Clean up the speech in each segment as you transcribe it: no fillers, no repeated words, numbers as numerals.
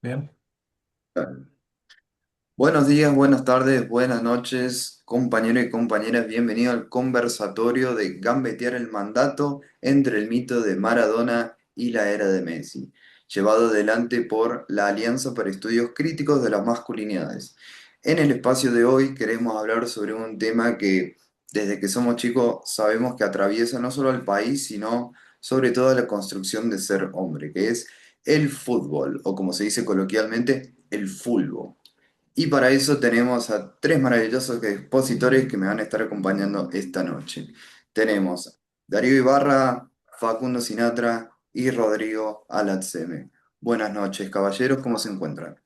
Bien. Buenos días, buenas tardes, buenas noches, compañeros y compañeras. Bienvenido al conversatorio de Gambetear el mandato entre el mito de Maradona y la era de Messi, llevado adelante por la Alianza para Estudios Críticos de las Masculinidades. En el espacio de hoy queremos hablar sobre un tema que desde que somos chicos sabemos que atraviesa no solo al país, sino sobre todo la construcción de ser hombre, que es el fútbol, o como se dice coloquialmente, el fulbo. Y para eso tenemos a tres maravillosos expositores que me van a estar acompañando esta noche. Tenemos Darío Ibarra, Facundo Sinatra y Rodrigo Alatzeme. Buenas noches, caballeros, ¿cómo se encuentran?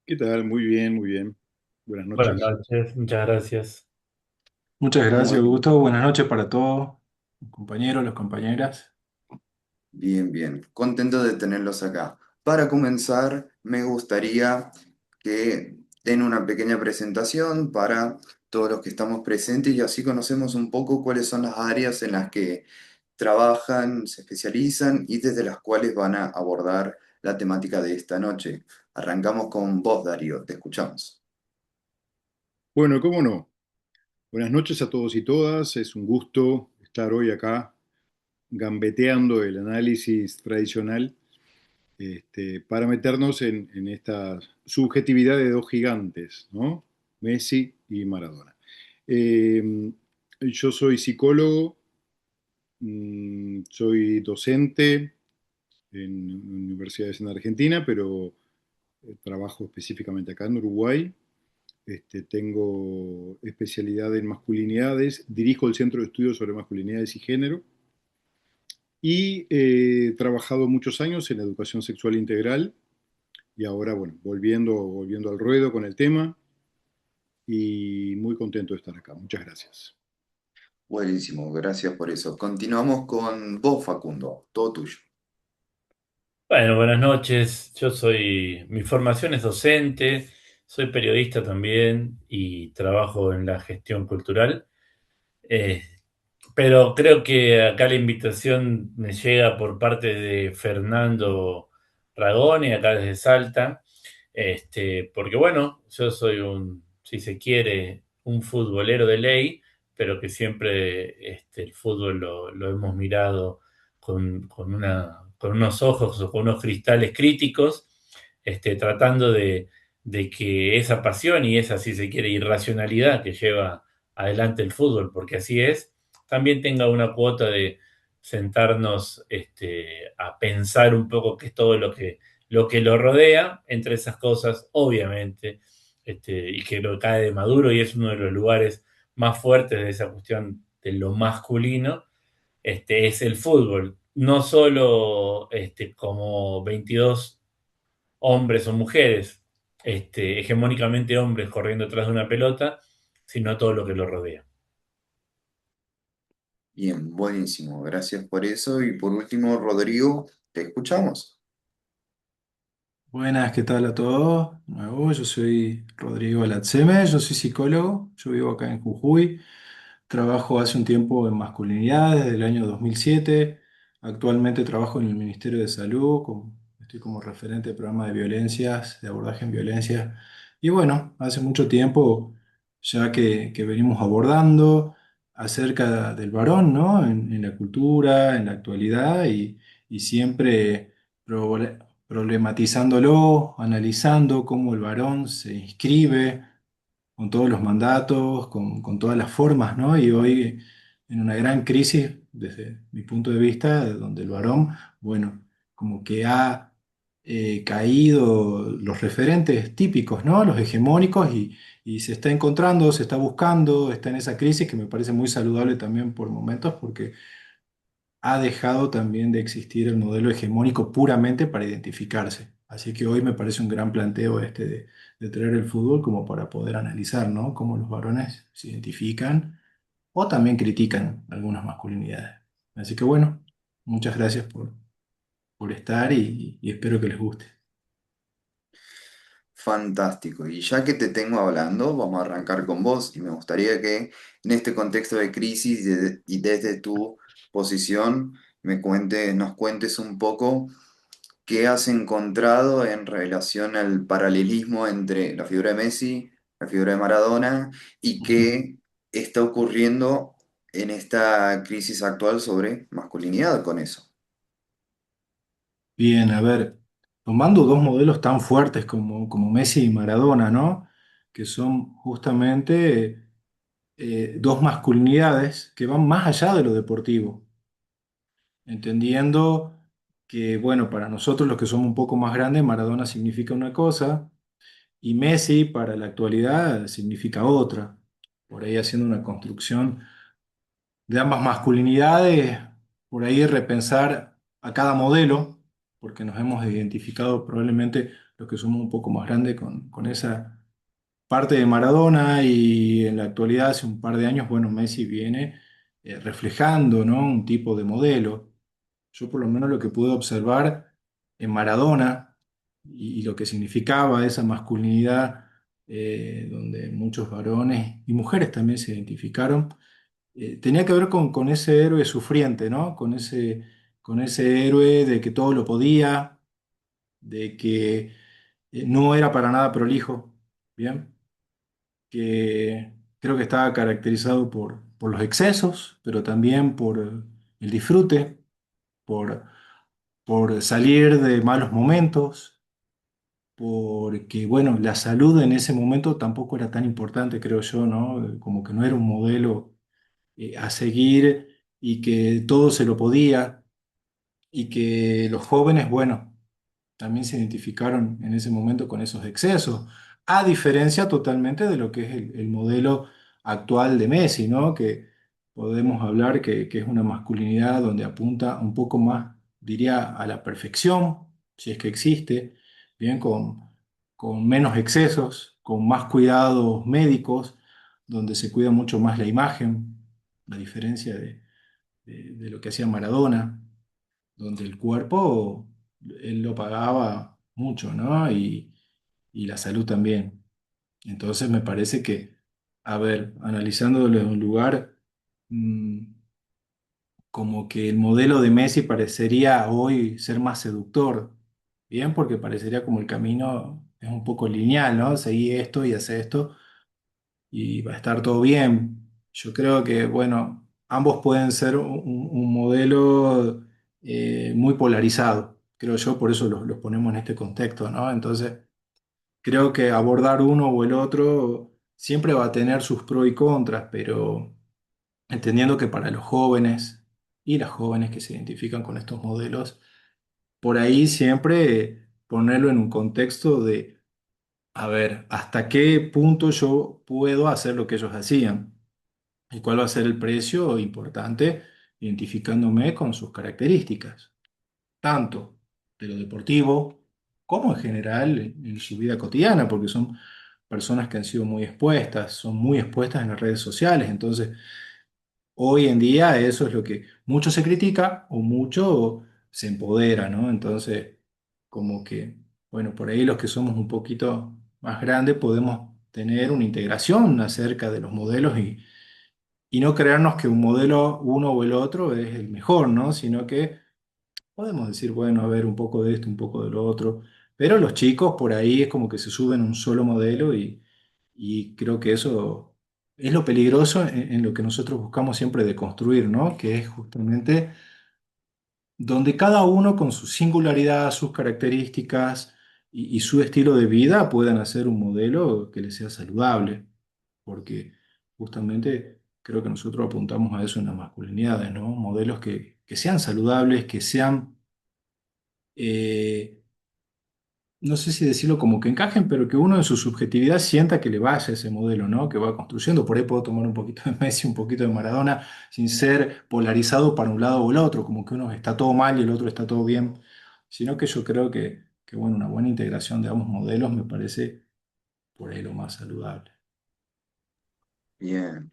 ¿Qué tal? Muy bien, muy bien. Buenas Buenas noches. noches, muchas gracias. Muchas gracias, Muy Augusto. Buenas noches para todos, los compañeros, las compañeras. bien, bien. Contento de tenerlos acá. Para comenzar, me gustaría que den una pequeña presentación para todos los que estamos presentes y así conocemos un poco cuáles son las áreas en las que trabajan, se especializan y desde las cuales van a abordar la temática de esta noche. Arrancamos con vos, Darío, te escuchamos. Bueno, cómo no. Buenas noches a todos y todas. Es un gusto estar hoy acá gambeteando el análisis tradicional, para meternos en esta subjetividad de dos gigantes, ¿no? Messi y Maradona. Yo soy psicólogo, soy docente en universidades en Argentina, pero trabajo específicamente acá en Uruguay. Tengo especialidad en masculinidades, dirijo el Centro de Estudios sobre Masculinidades y Género y he trabajado muchos años en educación sexual integral y ahora, bueno, volviendo al ruedo con el tema y muy contento de estar acá. Muchas gracias. Buenísimo, gracias por eso. Continuamos con vos, Facundo, todo tuyo. Bueno, buenas noches. Mi formación es docente, soy periodista también y trabajo en la gestión cultural. Eh, pero creo que acá la invitación me llega por parte de Fernando Ragone, acá desde Salta. Porque bueno, yo soy si se quiere, un futbolero de ley, pero que siempre el fútbol lo hemos mirado con unos ojos o con unos cristales críticos, tratando de que esa pasión y esa, si se quiere, irracionalidad que lleva adelante el fútbol, porque así es, también tenga una cuota de sentarnos a pensar un poco qué es todo lo que lo rodea, entre esas cosas, obviamente, y que lo cae de Maduro y es uno de los lugares más fuertes de esa cuestión de lo masculino, es el fútbol. No solo como 22 hombres o mujeres, hegemónicamente hombres corriendo detrás de una pelota, sino todo lo que lo rodea. Bien, buenísimo, gracias por eso. Y por último, Rodrigo, te escuchamos. Buenas, ¿qué tal a todos? De nuevo, yo soy Rodrigo Latzeme, yo soy psicólogo, yo vivo acá en Jujuy, trabajo hace un tiempo en masculinidad desde el año 2007. Actualmente trabajo en el Ministerio de Salud, estoy como referente de programa de violencias, de abordaje en violencia. Y bueno, hace mucho tiempo ya que venimos abordando acerca del varón, ¿no? En la cultura, en la actualidad y siempre problematizándolo, analizando cómo el varón se inscribe con todos los mandatos, con todas las formas, ¿no? Y hoy en una gran crisis, desde mi punto de vista, donde el varón, bueno, como que ha caído los referentes típicos, ¿no? Los hegemónicos y se está encontrando, se está buscando, está en esa crisis que me parece muy saludable también por momentos, porque ha dejado también de existir el modelo hegemónico puramente para identificarse. Así que hoy me parece un gran planteo este de traer el fútbol como para poder analizar, ¿no? Cómo los varones se identifican o también critican algunas masculinidades. Así que bueno, muchas gracias por estar y espero que les guste. Fantástico. Y ya que te tengo hablando, vamos a arrancar con vos y me gustaría que en este contexto de crisis y desde tu posición nos cuentes un poco ¿Qué has encontrado en relación al paralelismo entre la figura de Messi, la figura de Maradona y qué está ocurriendo en esta crisis actual sobre masculinidad con eso? Bien, a ver, tomando dos modelos tan fuertes como Messi y Maradona, ¿no? Que son justamente dos masculinidades que van más allá de lo deportivo, entendiendo que, bueno, para nosotros los que somos un poco más grandes, Maradona significa una cosa y Messi para la actualidad significa otra, por ahí haciendo una construcción de ambas masculinidades, por ahí repensar a cada modelo, porque nos hemos identificado probablemente los que somos un poco más grandes con esa parte de Maradona y en la actualidad, hace un par de años, bueno, Messi viene reflejando, ¿no? Un tipo de modelo. Yo por lo menos lo que pude observar en Maradona y lo que significaba esa masculinidad, donde muchos varones y mujeres también se identificaron, tenía que ver con ese héroe sufriente, ¿no? Con ese héroe de que todo lo podía, de que no era para nada prolijo, ¿bien? Que creo que estaba caracterizado por los excesos, pero también por el disfrute, por, por salir de malos momentos, porque, bueno, la salud en ese momento tampoco era tan importante, creo yo, ¿no? Como que no era un modelo a seguir y que todo se lo podía y que los jóvenes, bueno, también se identificaron en ese momento con esos excesos, a diferencia totalmente de lo que es el modelo actual de Messi, ¿no? Que podemos hablar que es una masculinidad donde apunta un poco más, diría, a la perfección, si es que existe, bien, con menos excesos, con más cuidados médicos, donde se cuida mucho más la imagen, a diferencia de lo que hacía Maradona, donde el cuerpo él lo pagaba mucho, ¿no? Y la salud también. Entonces me parece que, a ver, analizándolo desde un lugar, mm, como que el modelo de Messi parecería hoy ser más seductor, ¿bien? Porque parecería como el camino es un poco lineal, ¿no? Seguí esto y hace esto y va a estar todo bien. Yo creo que, bueno, ambos pueden ser un modelo muy polarizado, creo yo, por eso los ponemos en este contexto, ¿no? Entonces, creo que abordar uno o el otro siempre va a tener sus pros y contras, pero entendiendo que para los jóvenes y las jóvenes que se identifican con estos modelos, por ahí siempre ponerlo en un contexto de, a ver, ¿hasta qué punto yo puedo hacer lo que ellos hacían? ¿Y cuál va a ser el precio importante identificándome con sus características, tanto de lo deportivo como en general en su vida cotidiana, porque son personas que han sido muy expuestas, son muy expuestas en las redes sociales, entonces hoy en día eso es lo que mucho se critica o mucho se empodera, ¿no? Entonces, como que, bueno, por ahí los que somos un poquito más grandes podemos tener una integración acerca de los modelos y no creernos que un modelo, uno o el otro, es el mejor, ¿no? Sino que podemos decir, bueno, a ver, un poco de esto, un poco de lo otro. Pero los chicos por ahí es como que se suben a un solo modelo y creo que eso es lo peligroso en lo que nosotros buscamos siempre de construir, ¿no? Que es justamente donde cada uno con su singularidad, sus características y su estilo de vida puedan hacer un modelo que les sea saludable, porque justamente creo que nosotros apuntamos a eso en las masculinidades, ¿no? Modelos que sean saludables, que sean, eh, no sé si decirlo como que encajen, pero que uno en su subjetividad sienta que le vaya ese modelo, ¿no? Que va construyendo. Por ahí puedo tomar un poquito de Messi, un poquito de Maradona, sin ser polarizado para un lado o el otro, como que uno está todo mal y el otro está todo bien, sino que yo creo bueno, una buena integración de ambos modelos me parece por ahí lo más saludable. Bien.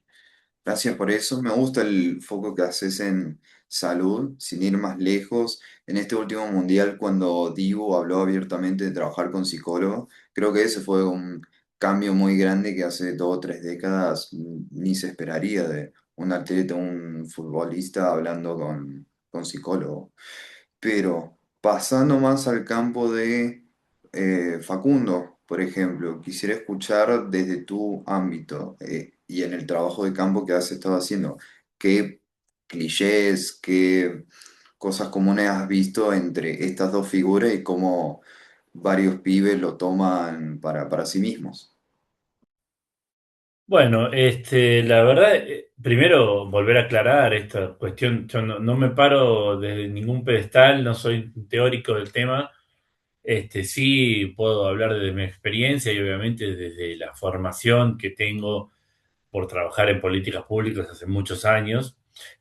Gracias por eso. Me gusta el foco que haces en salud, sin ir más lejos. En este último mundial, cuando Dibu habló abiertamente de trabajar con psicólogo, creo que ese fue un cambio muy grande que hace 2 o 3 décadas ni se esperaría de un atleta, un futbolista hablando con psicólogo. Pero Pasando más al campo de Facundo, por ejemplo, quisiera escuchar desde tu ámbito y en el trabajo de campo que has estado haciendo, qué clichés, qué cosas comunes has visto entre estas dos figuras y cómo varios pibes lo toman para sí mismos. Bueno, la verdad, primero volver a aclarar esta cuestión. Yo no me paro desde ningún pedestal, no soy un teórico del tema. Sí puedo hablar desde mi experiencia y obviamente desde la formación que tengo por trabajar en políticas públicas hace muchos años,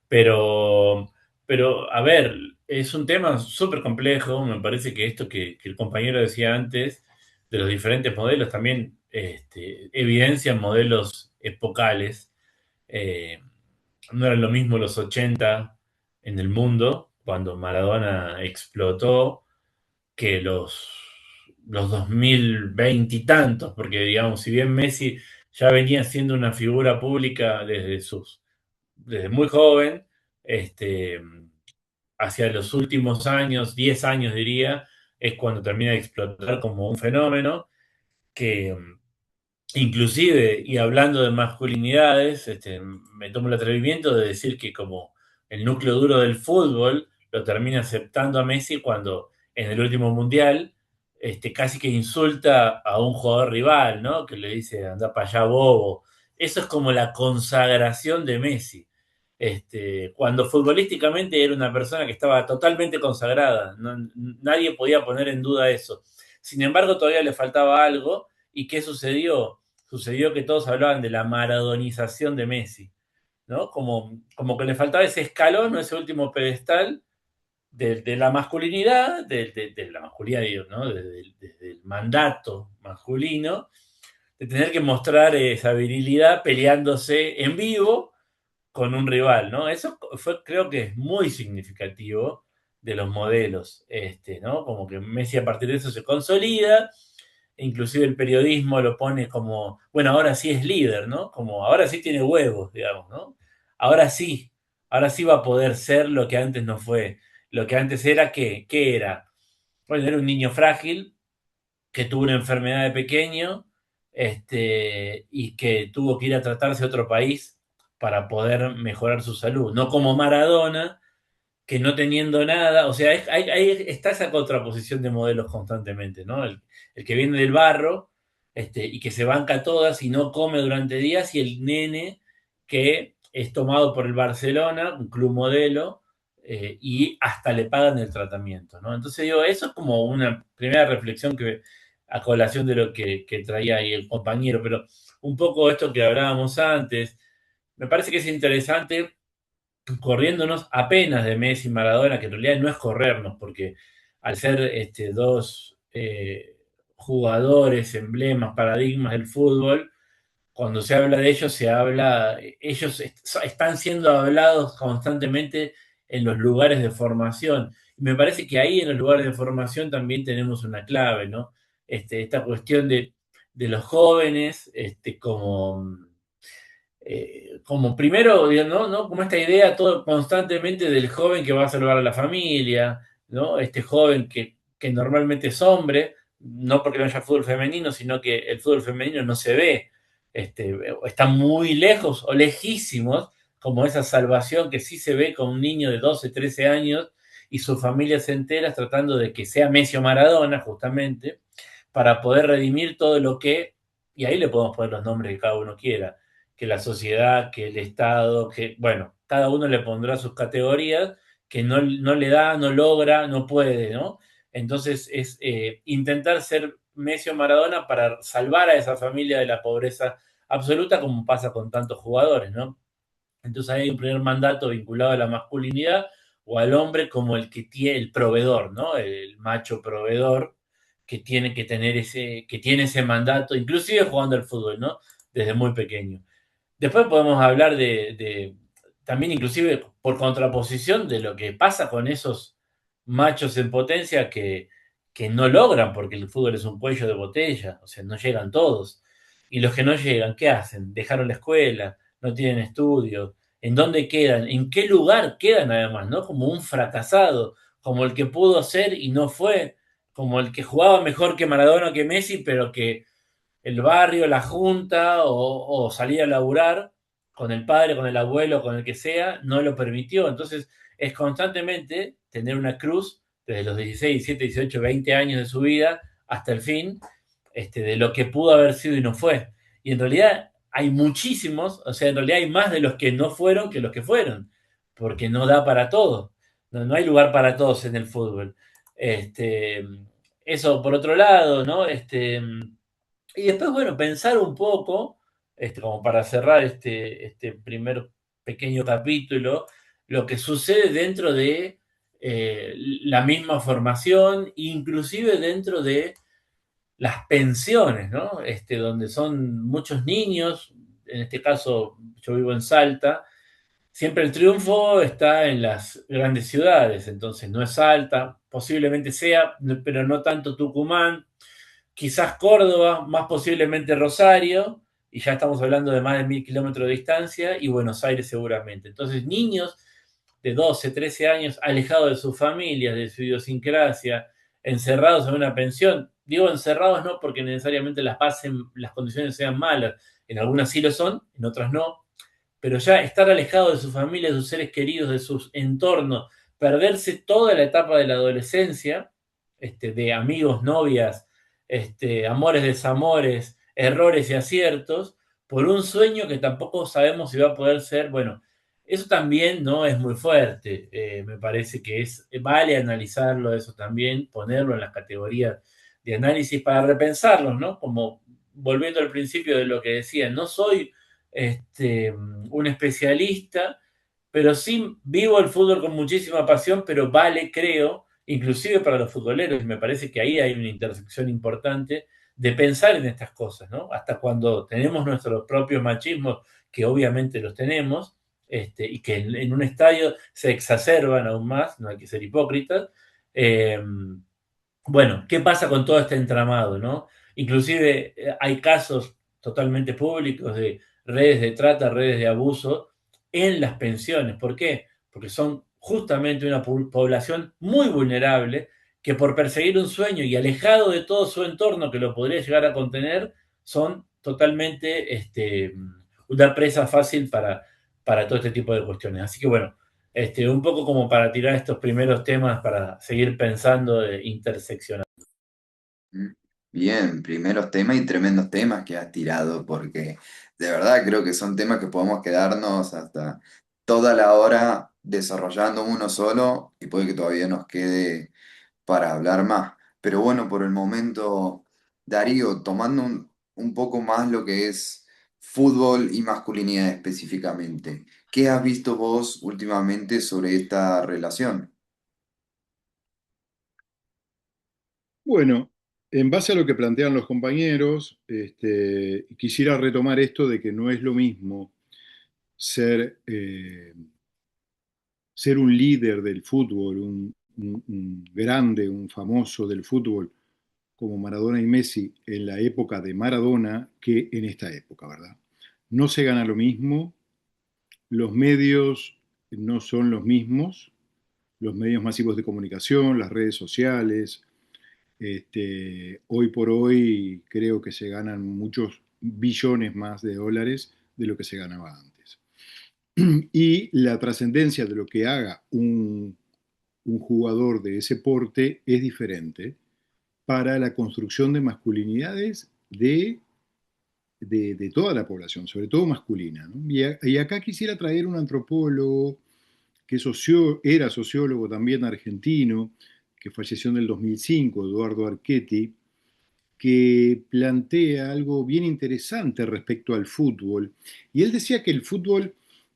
pero, pero a ver, es un tema súper complejo. Me parece que esto que el compañero decía antes, de los diferentes modelos, también evidencian modelos epocales. Eh, no eran lo mismo los 80 en el mundo, cuando Maradona explotó, que los 2020 y tantos, porque digamos, si bien Messi ya venía siendo una figura pública desde muy joven, este, hacia los últimos años, 10 años diría, es cuando termina de explotar como un fenómeno que inclusive, y hablando de masculinidades, me tomo el atrevimiento de decir que como el núcleo duro del fútbol lo termina aceptando a Messi cuando en el último mundial casi que insulta a un jugador rival, ¿no? Que le dice, anda para allá, bobo. Eso es como la consagración de Messi. Cuando futbolísticamente era una persona que estaba totalmente consagrada, nadie podía poner en duda eso. Sin embargo, todavía le faltaba algo. ¿Y qué sucedió? Sucedió que todos hablaban de la maradonización de Messi, ¿no? Como que le faltaba ese escalón o ese último pedestal de la masculinidad, de la masculinidad, digo, ¿no? Desde el mandato masculino, de tener que mostrar esa virilidad peleándose en vivo con un rival, ¿no? Eso fue, creo que es muy significativo de los modelos, ¿no? Como que Messi a partir de eso se consolida, inclusive el periodismo lo pone como, bueno, ahora sí es líder, ¿no? Como ahora sí tiene huevos, digamos, ¿no? Ahora sí, ahora sí va a poder ser lo que antes no fue. Lo que antes era, ¿qué era? Bueno, era un niño frágil que tuvo una enfermedad de pequeño, y que tuvo que ir a tratarse a otro país para poder mejorar su salud. No como Maradona, que no teniendo nada, o sea, ahí está esa contraposición de modelos constantemente, ¿no? El que viene del barro, y que se banca todas y no come durante días, y el nene que es tomado por el Barcelona, un club modelo, y hasta le pagan el tratamiento, ¿no? Entonces digo, eso es como una primera reflexión que a colación de lo que traía ahí el compañero, pero un poco esto que hablábamos antes, me parece que es interesante corriéndonos apenas de Messi y Maradona, que en realidad no es corrernos, porque al ser dos jugadores, emblemas, paradigmas del fútbol, cuando se habla de ellos, ellos están siendo hablados constantemente en los lugares de formación. Y me parece que ahí en los lugares de formación también tenemos una clave, ¿no? Esta cuestión de los jóvenes, como primero, ¿no? Como esta idea todo constantemente del joven que va a salvar a la familia, ¿no? Este joven que normalmente es hombre, no porque no haya fútbol femenino, sino que el fútbol femenino no se ve, está muy lejos o lejísimos, como esa salvación que sí se ve con un niño de 12 13 años y sus familias enteras tratando de que sea Messi o Maradona, justamente, para poder redimir todo lo y ahí le podemos poner los nombres que cada uno quiera, que la sociedad, que el Estado, que, bueno, cada uno le pondrá sus categorías, que no le da, no logra, no puede, ¿no? Entonces es intentar ser Messi o Maradona para salvar a esa familia de la pobreza absoluta, como pasa con tantos jugadores, ¿no? Entonces hay un primer mandato vinculado a la masculinidad o al hombre como el que tiene el proveedor, ¿no? El macho proveedor que tiene que tener que tiene ese mandato, inclusive jugando al fútbol, ¿no? Desde muy pequeño. Después podemos hablar también inclusive por contraposición de lo que pasa con esos machos en potencia que no logran, porque el fútbol es un cuello de botella, o sea, no llegan todos. Y los que no llegan, ¿qué hacen? Dejaron la escuela, no tienen estudios, ¿en dónde quedan? ¿En qué lugar quedan además, no? Como un fracasado, como el que pudo ser y no fue, como el que jugaba mejor que Maradona o que Messi, pero que el barrio, la junta o salir a laburar con el padre, con el abuelo, con el que sea, no lo permitió. Entonces es constantemente tener una cruz desde los 16, 17, 18, 20 años de su vida hasta el fin, de lo que pudo haber sido y no fue. Y en realidad hay muchísimos, o sea, en realidad hay más de los que no fueron que los que fueron, porque no da para todo. No hay lugar para todos en el fútbol. Este, eso por otro lado, ¿no? Y después, bueno, pensar un poco, como para cerrar este primer pequeño capítulo, lo que sucede dentro de la misma formación, inclusive dentro de las pensiones, ¿no? Donde son muchos niños, en este caso yo vivo en Salta, siempre el triunfo está en las grandes ciudades, entonces no es Salta, posiblemente sea, pero no tanto Tucumán, quizás Córdoba, más posiblemente Rosario, y ya estamos hablando de más de 1000 kilómetros de distancia, y Buenos Aires seguramente. Entonces, niños de 12, 13 años alejados de sus familias, de su idiosincrasia, encerrados en una pensión. Digo encerrados no porque necesariamente las condiciones sean malas, en algunas sí lo son, en otras no, pero ya estar alejado de su familia, de sus seres queridos, de sus entornos, perderse toda la etapa de la adolescencia, de amigos, novias, amores, desamores, errores y aciertos, por un sueño que tampoco sabemos si va a poder ser, bueno, eso también no es muy fuerte, me parece que vale analizarlo eso también, ponerlo en las categorías de análisis para repensarlos, ¿no? Como volviendo al principio de lo que decía, no soy un especialista, pero sí vivo el fútbol con muchísima pasión, pero vale, creo, inclusive para los futboleros, y me parece que ahí hay una intersección importante de pensar en estas cosas, ¿no? Hasta cuando tenemos nuestros propios machismos, que obviamente los tenemos, y que en un estadio se exacerban aún más, no hay que ser hipócritas, eh, bueno, ¿qué pasa con todo este entramado, no? Inclusive hay casos totalmente públicos de redes de trata, redes de abuso en las pensiones. ¿Por qué? Porque son justamente una población muy vulnerable que por perseguir un sueño y alejado de todo su entorno que lo podría llegar a contener, son totalmente una presa fácil para todo este tipo de cuestiones. Así que bueno, un poco como para tirar estos primeros temas para seguir pensando de interseccionar. Mm. Bien, primeros temas y tremendos temas que has tirado, porque de verdad creo que son temas que podemos quedarnos hasta toda la hora desarrollando uno solo y puede que todavía nos quede para hablar más. Pero bueno, por el momento, Darío, tomando un poco más lo que es fútbol y masculinidad específicamente, ¿qué has visto vos últimamente sobre esta relación? Bueno, en base a lo que plantean los compañeros, quisiera retomar esto de que no es lo mismo ser, ser un líder del fútbol, un grande, un famoso del fútbol como Maradona y Messi en la época de Maradona que en esta época, ¿verdad? No se gana lo mismo, los medios no son los mismos, los medios masivos de comunicación, las redes sociales. Hoy por hoy creo que se ganan muchos billones más de dólares de lo que se ganaba antes. Y la trascendencia de lo que haga un jugador de ese porte es diferente para la construcción de masculinidades de toda la población, sobre todo masculina, ¿no? Y acá quisiera traer un antropólogo que era sociólogo también argentino, que falleció en el 2005, Eduardo Archetti, que plantea algo bien interesante respecto al fútbol. Y él decía que el fútbol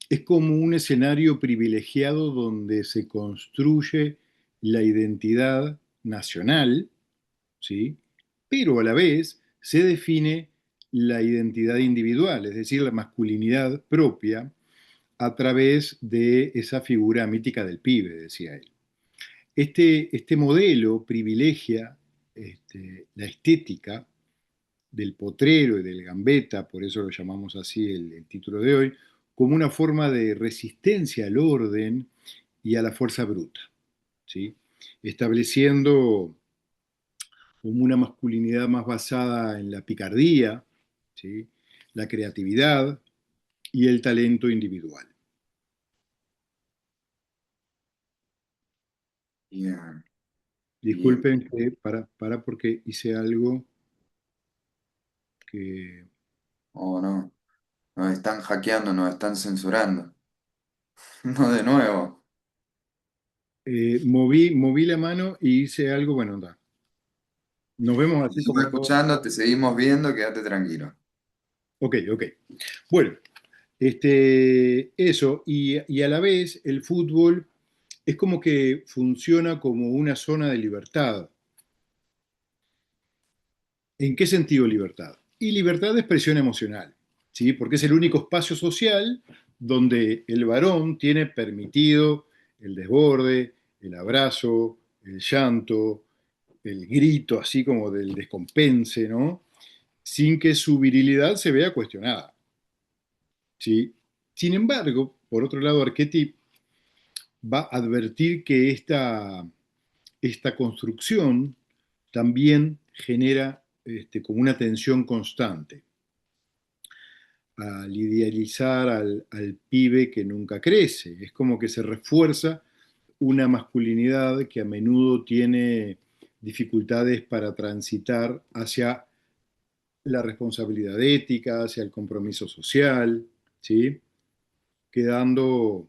es como un escenario privilegiado donde se construye la identidad nacional, ¿sí? Pero a la vez se define la identidad individual, es decir, la masculinidad propia, a través de esa figura mítica del pibe, decía él. Este modelo privilegia la estética del potrero y del gambeta, por eso lo llamamos así el título de hoy, como una forma de resistencia al orden y a la fuerza bruta, ¿sí? estableciendo como una masculinidad más basada en la picardía, ¿sí? La creatividad y el talento individual. Bien, bien. Disculpen que para porque hice algo que Oh, no. Nos están hackeando, nos están censurando. No, de nuevo. moví la mano y hice algo, bueno, anda. Nos vemos Te así sigo como todos. escuchando, te seguimos viendo, quédate tranquilo. Ok, ok. Bueno, eso, y a la vez el fútbol es como que funciona como una zona de libertad. ¿En qué sentido libertad? Y libertad de expresión emocional, ¿sí? Porque es el único espacio social donde el varón tiene permitido el desborde, el abrazo, el llanto, el grito, así como del descompense, ¿no? Sin que su virilidad se vea cuestionada, ¿sí? Sin embargo, por otro lado, Archetype va a advertir que esta construcción también genera como una tensión constante al idealizar al pibe que nunca crece. Es como que se refuerza una masculinidad que a menudo tiene dificultades para transitar hacia la responsabilidad ética, hacia el compromiso social, ¿sí? Quedando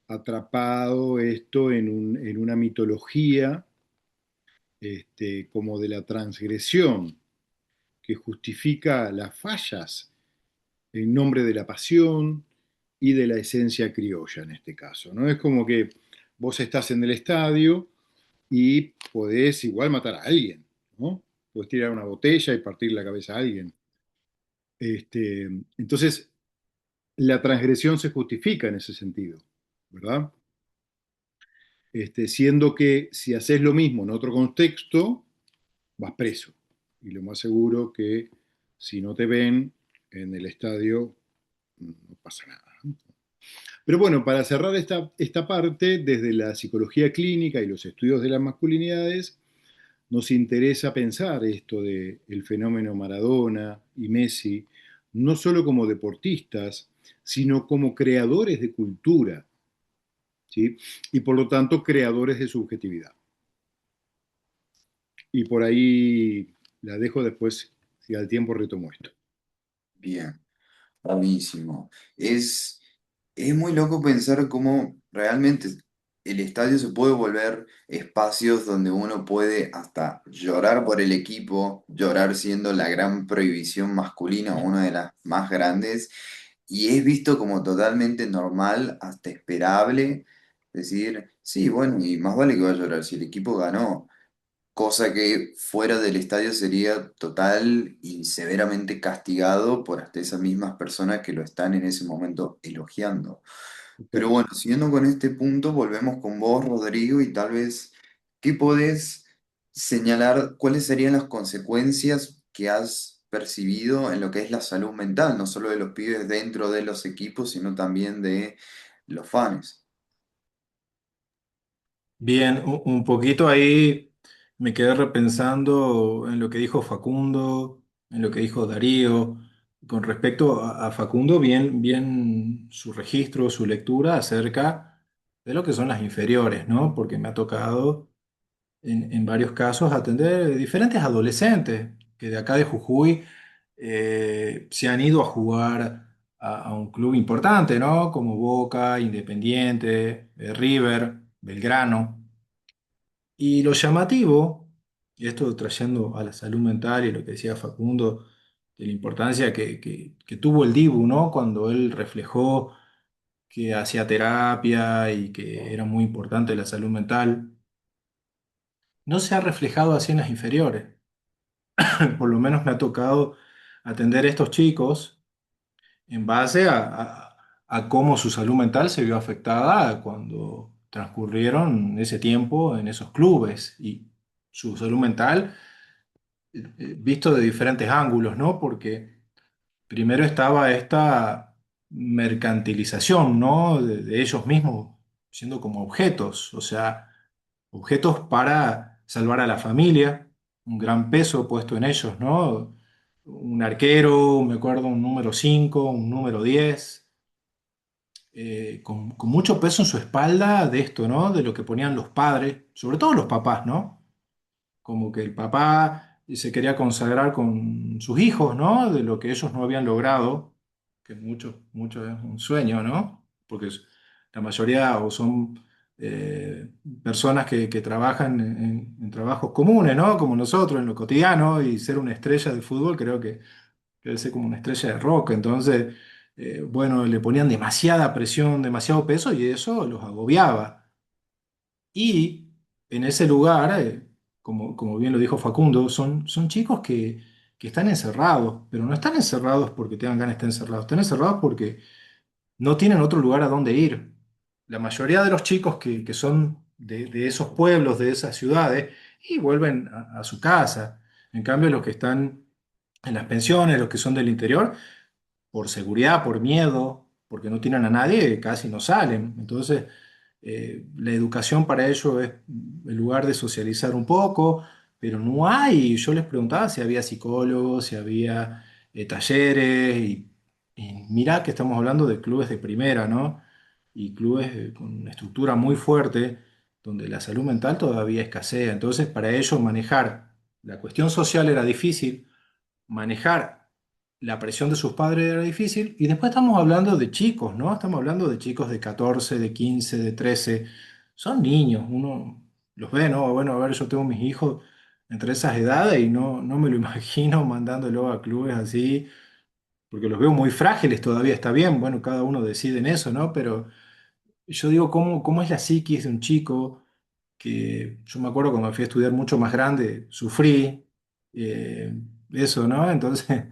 atrapado esto en una mitología como de la transgresión que justifica las fallas en nombre de la pasión y de la esencia criolla en este caso, ¿no? Es como que vos estás en el estadio y podés igual matar a alguien, ¿no? Podés tirar una botella y partir la cabeza a alguien. Entonces, la transgresión se justifica en ese sentido, ¿verdad? Siendo que si haces lo mismo en otro contexto, vas preso. Y lo más seguro que si no te ven en el estadio, no pasa nada. Pero bueno, para cerrar esta parte, desde la psicología clínica y los estudios de las masculinidades, nos interesa pensar esto del fenómeno Maradona y Messi, no solo como deportistas, sino como creadores de cultura, ¿sí? Y por lo tanto, creadores de subjetividad. Y por ahí la dejo después, si al tiempo retomo esto. Bien. Buenísimo. Es muy loco pensar cómo realmente el estadio se puede volver espacios donde uno puede hasta llorar por el equipo, llorar siendo la gran prohibición masculina, una de las más grandes, y es visto como totalmente normal, hasta esperable, decir, sí, bueno, y más vale que va a llorar si el equipo ganó. Cosa que fuera del estadio sería total y severamente castigado por hasta esas mismas personas que lo están en ese momento elogiando. Pero Exacto. bueno, siguiendo con este punto, volvemos con vos, Rodrigo, y tal vez, ¿qué podés señalar cuáles serían las consecuencias que has percibido en lo que es la salud mental, no solo de los pibes dentro de los equipos, sino también de los fans? Bien, un poquito ahí me quedé repensando en lo que dijo Facundo, en lo que dijo Darío. Con respecto a Facundo, bien su registro, su lectura acerca de lo que son las inferiores, ¿no? Porque me ha tocado en varios casos atender diferentes adolescentes que de acá de Jujuy se han ido a jugar a un club importante, ¿no? Como Boca, Independiente, River, Belgrano. Y lo llamativo, y esto trayendo a la salud mental y lo que decía Facundo, de la importancia que tuvo el Dibu, ¿no? Cuando él reflejó que hacía terapia y que era muy importante la salud mental, no se ha reflejado así en las inferiores. Por lo menos me ha tocado atender a estos chicos en base a cómo su salud mental se vio afectada cuando transcurrieron ese tiempo en esos clubes y su salud mental visto de diferentes ángulos, ¿no? Porque primero estaba esta mercantilización, ¿no? De ellos mismos siendo como objetos, o sea, objetos para salvar a la familia, un gran peso puesto en ellos, ¿no? Un arquero, me acuerdo, un número 5, un número 10, con mucho peso en su espalda de esto, ¿no? De lo que ponían los padres, sobre todo los papás, ¿no? Como que el papá se quería consagrar con sus hijos, ¿no? De lo que ellos no habían logrado, que mucho es un sueño, ¿no? Porque la mayoría o son personas que trabajan en trabajos comunes, ¿no? Como nosotros, en lo cotidiano, y ser una estrella de fútbol creo que debe ser como una estrella de rock. Entonces, bueno, le ponían demasiada presión, demasiado peso y eso los agobiaba. Y en ese lugar, como bien lo dijo Facundo, son chicos que están encerrados, pero no están encerrados porque tengan ganas de estar encerrados, están encerrados porque no tienen otro lugar a donde ir. La mayoría de los chicos que son de esos pueblos, de esas ciudades, y vuelven a su casa. En cambio, los que están en las pensiones, los que son del interior, por seguridad, por miedo, porque no tienen a nadie, casi no salen. Entonces, la educación para ellos es el lugar de socializar un poco, pero no hay. Yo les preguntaba si había psicólogos, si había talleres, y mirá que estamos hablando de clubes de primera, ¿no? Y clubes con una estructura muy fuerte, donde la salud mental todavía escasea. Entonces, para ellos manejar la cuestión social era difícil, manejar la presión de sus padres era difícil, y después estamos hablando de chicos, ¿no? Estamos hablando de chicos de 14, de 15, de 13. Son niños, uno los ve, ¿no? Bueno, a ver, yo tengo mis hijos entre esas edades y no me lo imagino mandándolo a clubes así, porque los veo muy frágiles todavía, está bien, bueno, cada uno decide en eso, ¿no? Pero yo digo, ¿cómo es la psiquis de un chico que yo me acuerdo cuando fui a estudiar mucho más grande, sufrí eh, eso, ¿no? Entonces,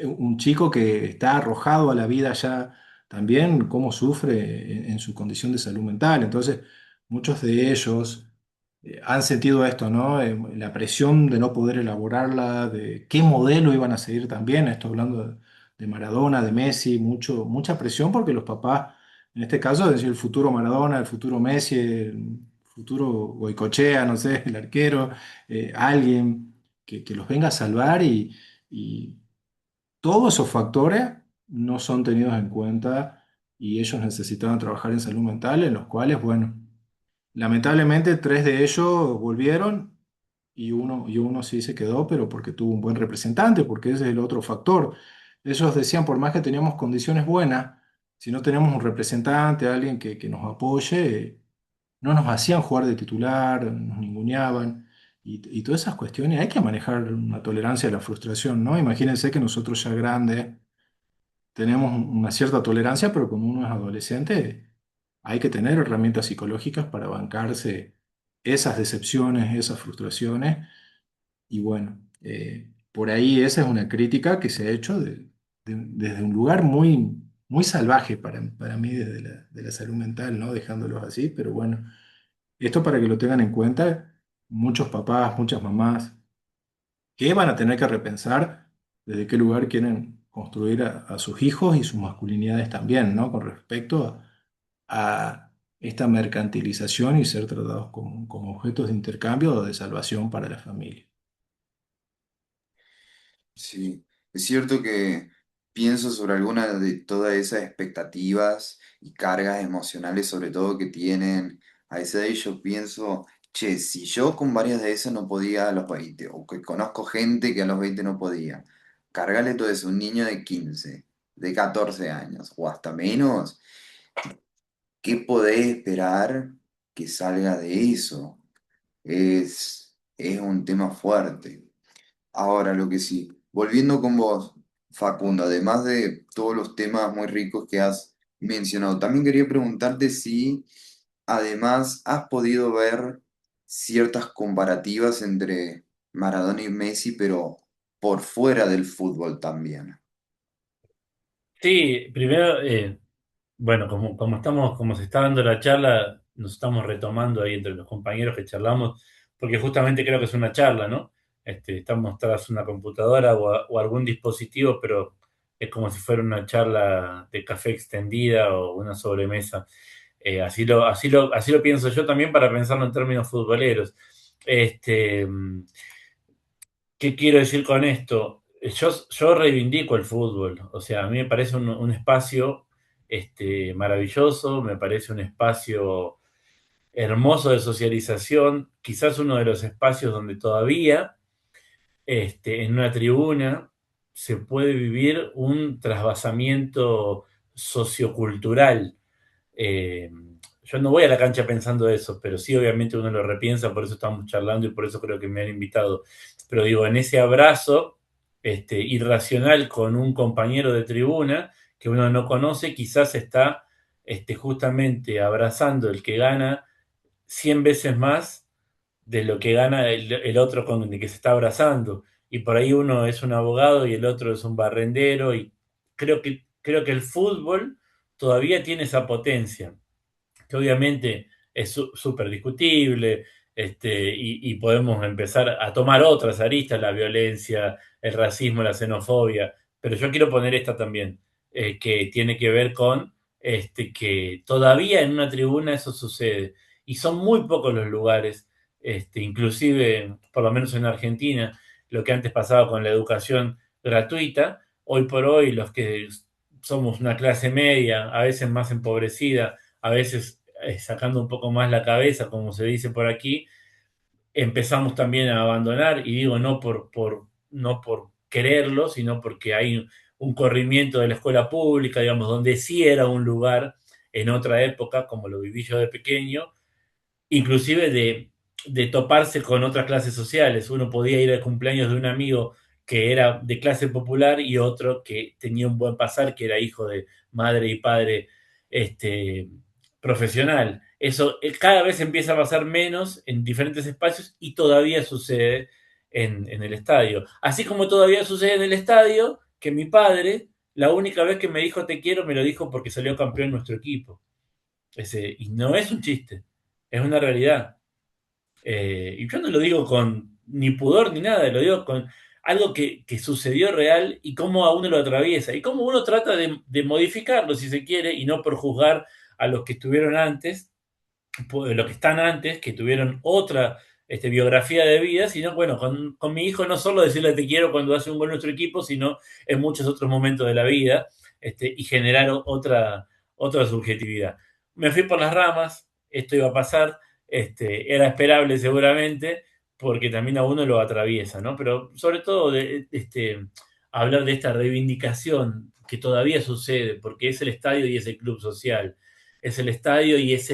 un chico que está arrojado a la vida ya también, cómo sufre en su condición de salud mental. Entonces, muchos de ellos han sentido esto, ¿no? La presión de no poder elaborarla, de qué modelo iban a seguir también. Esto hablando de Maradona, de Messi, mucha presión porque los papás, en este caso, decir el futuro Maradona, el futuro Messi, el futuro Goicoechea, no sé, el arquero, alguien que los venga a salvar, y todos esos factores no son tenidos en cuenta, y ellos necesitaban trabajar en salud mental, en los cuales, bueno, lamentablemente tres de ellos volvieron, y uno sí se quedó, pero porque tuvo un buen representante, porque ese es el otro factor. Ellos decían, por más que teníamos condiciones buenas, si no tenemos un representante, alguien que nos apoye, no nos hacían jugar de titular, nos ninguneaban. Y todas esas cuestiones, hay que manejar una tolerancia a la frustración, ¿no? Imagínense que nosotros ya grandes tenemos una cierta tolerancia, pero cuando uno es adolescente hay que tener herramientas psicológicas para bancarse esas decepciones, esas frustraciones. Y bueno, por ahí esa es una crítica que se ha hecho desde un lugar muy salvaje para mí, desde de la salud mental, ¿no? Dejándolos así, pero bueno, esto para que lo tengan en cuenta, muchos papás, muchas mamás, que van a tener que repensar desde qué lugar quieren construir a sus hijos y sus masculinidades también, ¿no? Con respecto a esta mercantilización y ser tratados como objetos de intercambio o de salvación para la familia. Sí, es cierto que pienso sobre algunas de todas esas expectativas y cargas emocionales, sobre todo que tienen a esa edad, y yo pienso, che, si yo con varias de esas no podía a los 20, o que conozco gente que a los 20 no podía, cargarle todo eso a un niño de 15, de 14 años, o hasta menos, ¿qué podés esperar que salga de eso? Es un tema fuerte. Ahora, lo que sí, volviendo con vos, Facundo, además de todos los temas muy ricos que has mencionado, también quería preguntarte si además has podido ver ciertas comparativas entre Maradona y Messi, pero por fuera del fútbol también. Sí, primero, bueno, como se está dando la charla, nos estamos retomando ahí entre los compañeros que charlamos, porque justamente creo que es una charla, ¿no? Estamos tras una computadora o algún dispositivo, pero es como si fuera una charla de café extendida o una sobremesa. Así lo pienso yo también para pensarlo en términos futboleros. Este, ¿Qué quiero decir con esto? Yo reivindico el fútbol, o sea, a mí me parece un espacio maravilloso, me parece un espacio hermoso de socialización, quizás uno de los espacios donde todavía en una tribuna se puede vivir un trasvasamiento sociocultural. Eh, yo no voy a la cancha pensando eso, pero sí, obviamente uno lo repiensa, por eso estamos charlando y por eso creo que me han invitado. Pero digo, en ese abrazo irracional con un compañero de tribuna que uno no conoce, quizás está justamente abrazando el que gana 100 veces más de lo que gana el otro con el que se está abrazando. Y por ahí uno es un abogado y el otro es un barrendero. Y creo que el fútbol todavía tiene esa potencia que obviamente es súper discutible, y podemos empezar a tomar otras aristas, la violencia, el racismo, la xenofobia, pero yo quiero poner esta también, que tiene que ver con que todavía en una tribuna eso sucede, y son muy pocos los lugares, inclusive, por lo menos en Argentina, lo que antes pasaba con la educación gratuita, hoy por hoy los que somos una clase media, a veces más empobrecida, a veces sacando un poco más la cabeza, como se dice por aquí, empezamos también a abandonar, y digo no por quererlo, sino porque hay un corrimiento de la escuela pública, digamos, donde sí era un lugar en otra época, como lo viví yo de pequeño, inclusive de toparse con otras clases sociales. Uno podía ir al cumpleaños de un amigo que era de clase popular y otro que tenía un buen pasar, que era hijo de madre y padre este, profesional. Eso cada vez empieza a pasar menos en diferentes espacios y todavía sucede en el estadio. Así como todavía sucede en el estadio que mi padre, la única vez que me dijo te quiero, me lo dijo porque salió campeón nuestro equipo. Y no es un chiste, es una realidad. Y yo no lo digo con ni pudor ni nada, lo digo con algo que sucedió real y cómo a uno lo atraviesa y cómo uno trata de modificarlo si se quiere y no por juzgar a los que estuvieron antes, los que están antes, que tuvieron otra biografía de vida, sino bueno, con mi hijo no solo decirle te quiero cuando hace un gol nuestro equipo, sino en muchos otros momentos de la vida, y generar otra subjetividad. Me fui por las ramas, esto iba a pasar, era esperable seguramente, porque también a uno lo atraviesa, ¿no? Pero sobre todo hablar de esta reivindicación que todavía sucede, porque es el estadio y es el club social, es el estadio y es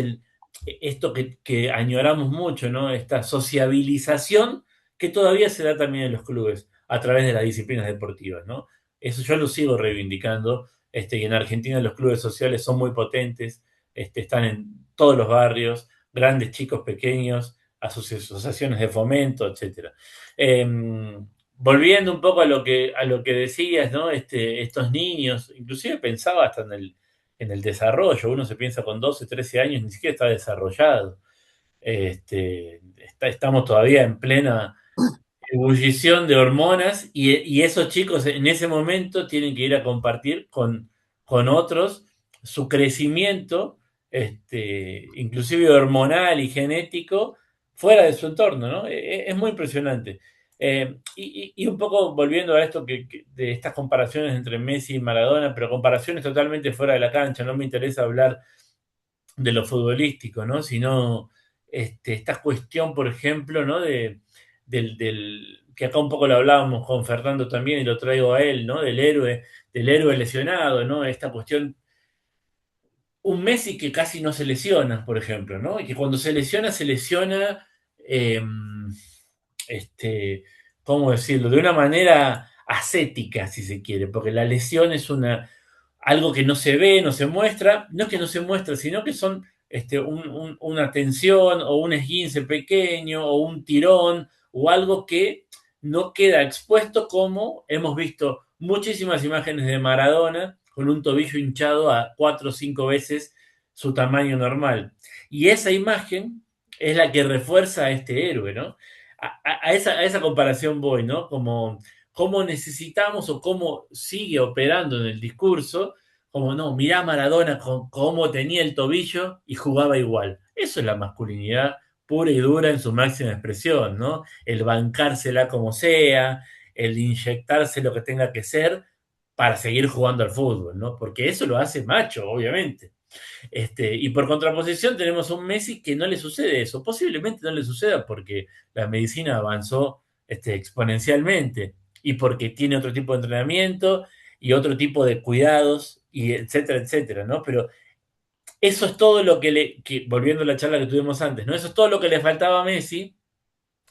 esto que añoramos mucho, ¿no? Esta sociabilización que todavía se da también en los clubes a través de las disciplinas deportivas, ¿no? Eso yo lo sigo reivindicando, y en Argentina los clubes sociales son muy potentes, están en todos los barrios, grandes, chicos, pequeños, asociaciones de fomento, etcétera. Volviendo un poco a lo que decías, ¿no? Estos niños, inclusive pensaba hasta en el desarrollo, uno se piensa con 12, 13 años, ni siquiera está desarrollado. Estamos todavía en plena ebullición de hormonas y esos chicos en ese momento tienen que ir a compartir con otros su crecimiento, inclusive hormonal y genético, fuera de su entorno, ¿no? Es muy impresionante. Y un poco volviendo a esto de estas comparaciones entre Messi y Maradona, pero comparaciones totalmente fuera de la cancha, no me interesa hablar de lo futbolístico, ¿no? Sino esta cuestión, por ejemplo, ¿no? Que acá un poco lo hablábamos con Fernando también y lo traigo a él, ¿no? Del héroe lesionado, ¿no? Esta cuestión, un Messi que casi no se lesiona, por ejemplo, ¿no? Y que cuando se lesiona, eh, este, ¿cómo decirlo? De una manera ascética, si se quiere, porque la lesión es algo que no se ve, no se muestra, no es que no se muestra, sino que son una tensión o un esguince pequeño o un tirón o algo que no queda expuesto, como hemos visto muchísimas imágenes de Maradona con un tobillo hinchado a 4 o 5 veces su tamaño normal. Y esa imagen es la que refuerza a este héroe, ¿no? A esa comparación voy, ¿no? Como cómo necesitamos o cómo sigue operando en el discurso como no, mirá a Maradona con cómo tenía el tobillo y jugaba igual. Eso es la masculinidad pura y dura en su máxima expresión, ¿no? El bancársela como sea, el inyectarse lo que tenga que ser para seguir jugando al fútbol, ¿no? Porque eso lo hace macho, obviamente. Y por contraposición tenemos a un Messi que no le sucede eso. Posiblemente no le suceda porque la medicina avanzó exponencialmente y porque tiene otro tipo de entrenamiento y otro tipo de cuidados y etcétera, etcétera, ¿no? Pero eso es todo lo volviendo a la charla que tuvimos antes, ¿no? Eso es todo lo que le faltaba a Messi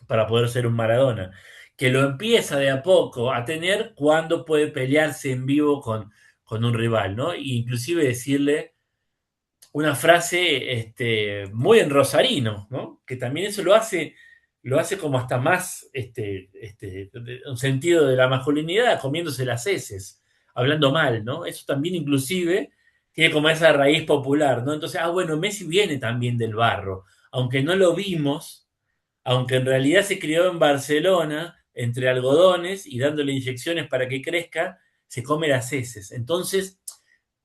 para poder ser un Maradona, que lo empieza de a poco a tener cuando puede pelearse en vivo con un rival, ¿no? E inclusive decirle una frase muy en rosarino, ¿no? Que también eso lo hace como hasta más un sentido de la masculinidad, comiéndose las heces, hablando mal, ¿no? Eso también inclusive tiene como esa raíz popular, ¿no? Entonces, bueno, Messi viene también del barro, aunque no lo vimos, aunque en realidad se crió en Barcelona, entre algodones y dándole inyecciones para que crezca, se come las heces. Entonces,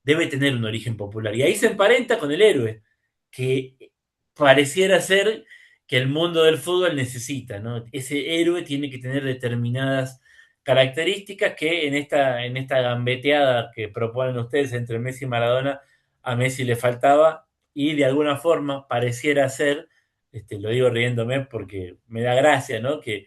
debe tener un origen popular. Y ahí se emparenta con el héroe, que pareciera ser que el mundo del fútbol necesita, ¿no? Ese héroe tiene que tener determinadas características que en esta gambeteada que proponen ustedes entre Messi y Maradona, a Messi le faltaba y de alguna forma pareciera ser, lo digo riéndome porque me da gracia, ¿no? Que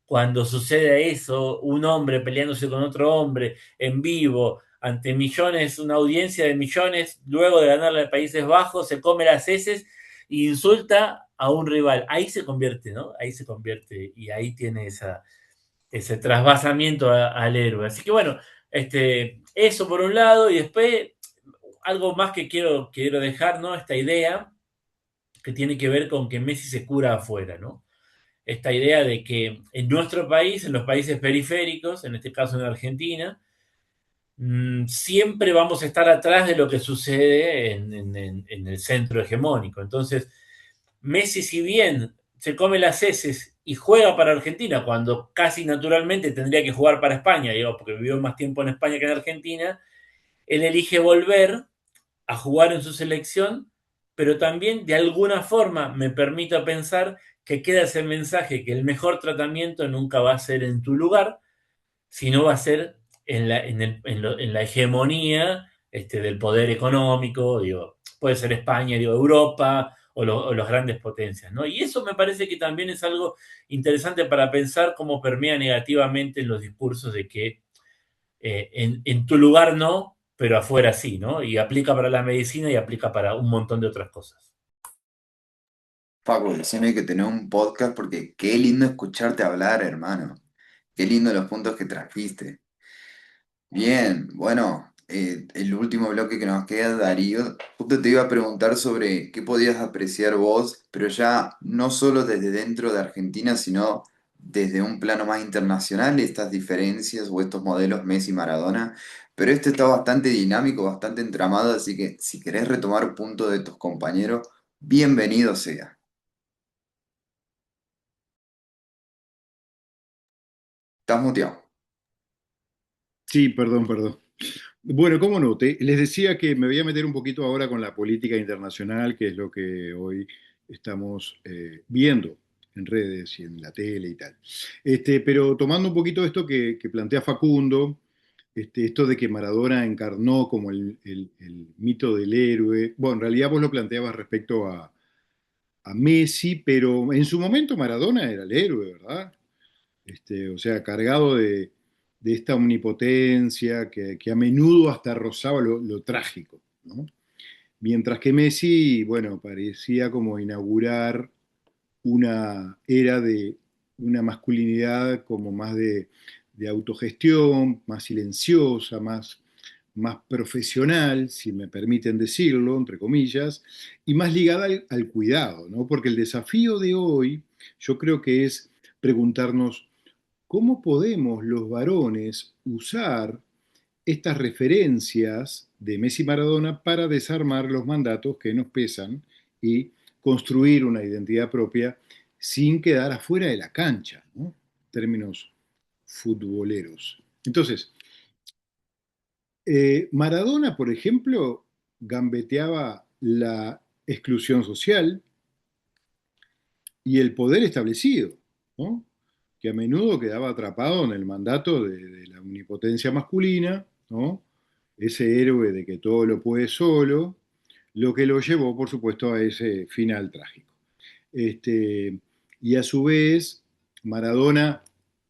cuando sucede eso, un hombre peleándose con otro hombre en vivo, ante millones, una audiencia de millones, luego de ganarle a Países Bajos, se come las heces e insulta a un rival. Ahí se convierte, ¿no? Ahí se convierte y ahí tiene ese trasvasamiento al héroe. Así que bueno, eso por un lado y después algo más que quiero dejar, ¿no? Esta idea que tiene que ver con que Messi se cura afuera, ¿no? Esta idea de que en nuestro país, en los países periféricos, en este caso en Argentina, siempre vamos a estar atrás de lo que sucede en el centro hegemónico. Entonces, Messi, si bien se come las heces y juega para Argentina, cuando casi naturalmente tendría que jugar para España, digo, porque vivió más tiempo en España que en Argentina, él elige volver a jugar en su selección, pero también de alguna forma me permito pensar que queda ese mensaje que el mejor tratamiento nunca va a ser en tu lugar, sino va a ser en la hegemonía del poder económico, digo, puede ser España, digo, Europa o las grandes potencias, ¿no? Y eso me parece que también es algo interesante para pensar cómo permea negativamente en los discursos de que en tu lugar no, pero afuera sí, ¿no? Y aplica para la medicina y aplica para un montón de otras cosas. Facu, decime que tenés un podcast porque qué lindo escucharte hablar, hermano. Qué lindo los puntos que trajiste. Bien, bueno, el último bloque que nos queda, Darío, justo te iba a preguntar sobre qué podías apreciar vos, pero ya no solo desde dentro de Argentina, sino desde un plano más internacional, estas diferencias o estos modelos Messi-Maradona. Pero este está bastante dinámico, bastante entramado, así que si querés retomar punto de tus compañeros, bienvenido sea. Estás muteado. Sí, perdón, perdón. Bueno, cómo no, les decía que me voy a meter un poquito ahora con la política internacional, que es lo que hoy estamos viendo en redes y en la tele y tal. Pero tomando un poquito esto que plantea Facundo, esto de que Maradona encarnó como el mito del héroe. Bueno, en realidad vos lo planteabas respecto a Messi, pero en su momento Maradona era el héroe, ¿verdad? O sea, cargado de esta omnipotencia que a menudo hasta rozaba lo trágico, ¿no? Mientras que Messi, bueno, parecía como inaugurar una era de una masculinidad como más de autogestión, más silenciosa, más profesional, si me permiten decirlo, entre comillas, y más ligada al cuidado, ¿no? Porque el desafío de hoy yo creo que es preguntarnos cómo podemos los varones usar estas referencias de Messi y Maradona para desarmar los mandatos que nos pesan y construir una identidad propia sin quedar afuera de la cancha, ¿no? En términos futboleros. Entonces, Maradona, por ejemplo, gambeteaba la exclusión social y el poder establecido, ¿no? Que a menudo quedaba atrapado en el mandato de la omnipotencia masculina, ¿no? Ese héroe de que todo lo puede solo, lo que lo llevó, por supuesto, a ese final trágico. Este, y a su vez, Maradona,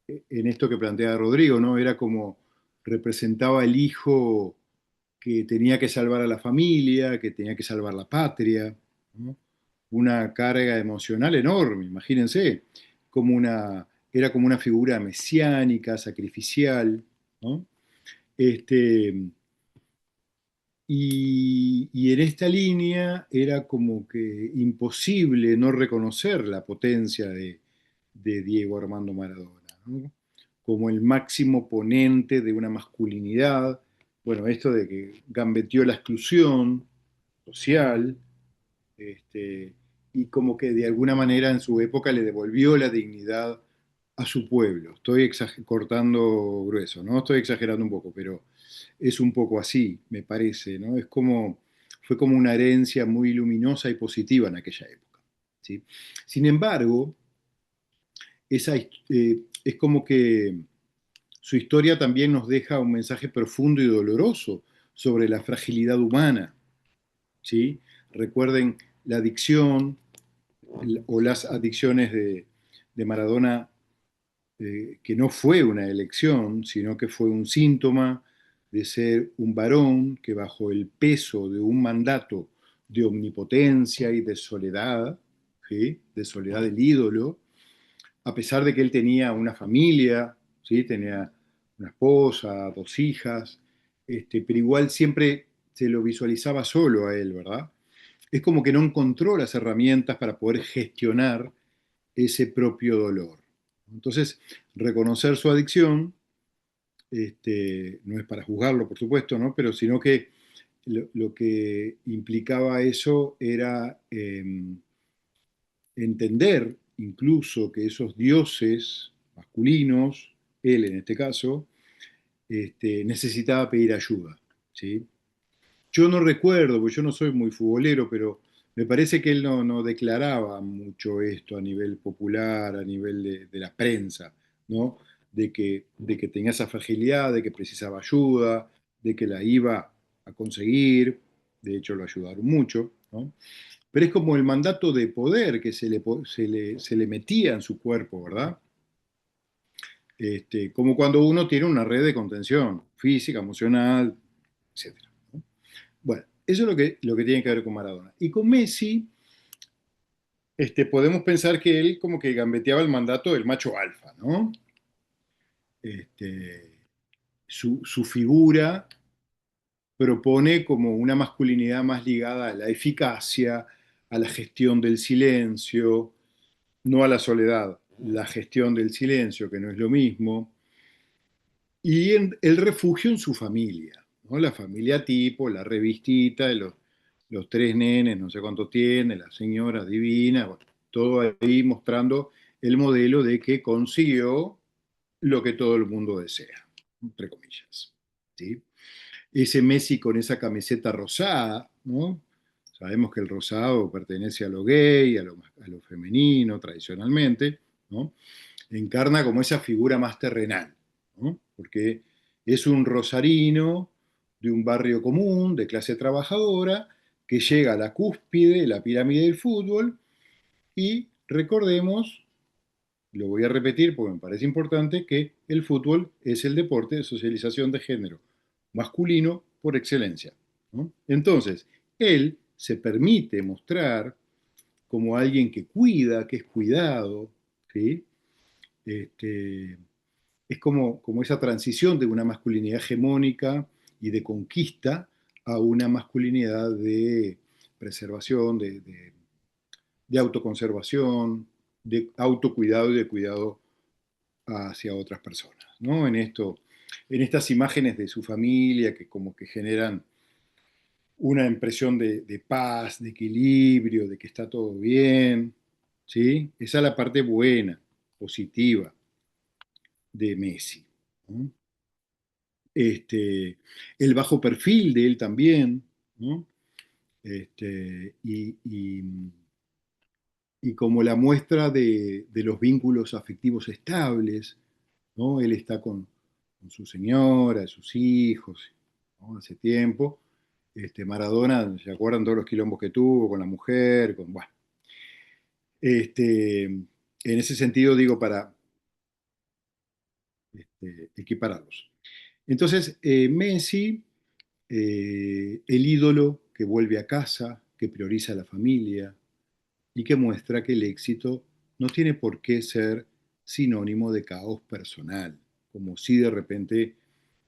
en esto que plantea Rodrigo, ¿no? Era como representaba el hijo que tenía que salvar a la familia, que tenía que salvar la patria, ¿no? Una carga emocional enorme, imagínense, era como una figura mesiánica, sacrificial, ¿no? Este, y en esta línea era como que imposible no reconocer la potencia de Diego Armando Maradona, ¿no? Como el máximo ponente de una masculinidad, bueno, esto de que gambeteó la exclusión social, este, y como que de alguna manera en su época le devolvió la dignidad a su pueblo. Estoy cortando grueso, ¿no? Estoy exagerando un poco, pero es un poco así, me parece, ¿no? Fue como una herencia muy luminosa y positiva en aquella época, ¿sí? Sin embargo, es como que su historia también nos deja un mensaje profundo y doloroso sobre la fragilidad humana, ¿sí? Recuerden la adicción o las adicciones de Maradona, que no fue una elección, sino que fue un síntoma de ser un varón que bajo el peso de un mandato de omnipotencia y de soledad, ¿sí? De soledad del ídolo, a pesar de que él tenía una familia, ¿sí? Tenía una esposa, dos hijas, pero igual siempre se lo visualizaba solo a él, ¿verdad? Es como que no encontró las herramientas para poder gestionar ese propio dolor. Entonces, reconocer su adicción, no es para juzgarlo, por supuesto, ¿no? Pero sino que lo que implicaba eso era entender incluso que esos dioses masculinos, él en este caso, necesitaba pedir ayuda, ¿sí? Yo no recuerdo, porque yo no soy muy futbolero, pero me parece que él no declaraba mucho esto a nivel popular, a nivel de la prensa, ¿no? De que tenía esa fragilidad, de que precisaba ayuda, de que la iba a conseguir, de hecho lo ayudaron mucho, ¿no? Pero es como el mandato de poder que se le metía en su cuerpo, ¿verdad? Como cuando uno tiene una red de contención física, emocional, etcétera, ¿no? Bueno, eso es lo que tiene que ver con Maradona. Y con Messi, podemos pensar que él como que gambeteaba el mandato del macho alfa, ¿no? Este, su figura propone como una masculinidad más ligada a la eficacia, a la gestión del silencio, no a la soledad, la gestión del silencio, que no es lo mismo, y el refugio en su familia, ¿no? La familia tipo, la revistita, los tres nenes, no sé cuánto tiene, la señora divina, bueno, todo ahí mostrando el modelo de que consiguió lo que todo el mundo desea, entre comillas, ¿sí? Ese Messi con esa camiseta rosada, ¿no? Sabemos que el rosado pertenece a lo gay, a lo femenino tradicionalmente, ¿no? Encarna como esa figura más terrenal, ¿no? Porque es un rosarino de un barrio común, de clase trabajadora, que llega a la cúspide de la pirámide del fútbol y recordemos, lo voy a repetir porque me parece importante, que el fútbol es el deporte de socialización de género masculino por excelencia, ¿no? Entonces, él se permite mostrar como alguien que cuida, que es cuidado, ¿sí? Este, es como esa transición de una masculinidad hegemónica y de conquista a una masculinidad de preservación, de autoconservación, de autocuidado y de cuidado hacia otras personas, ¿no? En estas imágenes de su familia que como que generan una impresión de paz, de equilibrio, de que está todo bien, ¿sí? Esa es la parte buena, positiva de Messi, ¿no? Este, el bajo perfil de él también, ¿no? Este, y como la muestra de los vínculos afectivos estables, ¿no? Él está con su señora, sus hijos, ¿no? Hace tiempo. Maradona, ¿se acuerdan todos los quilombos que tuvo con la mujer? Bueno, en ese sentido digo para equipararlos. Entonces, Messi, el ídolo que vuelve a casa, que prioriza la familia y que muestra que el éxito no tiene por qué ser sinónimo de caos personal, como si de repente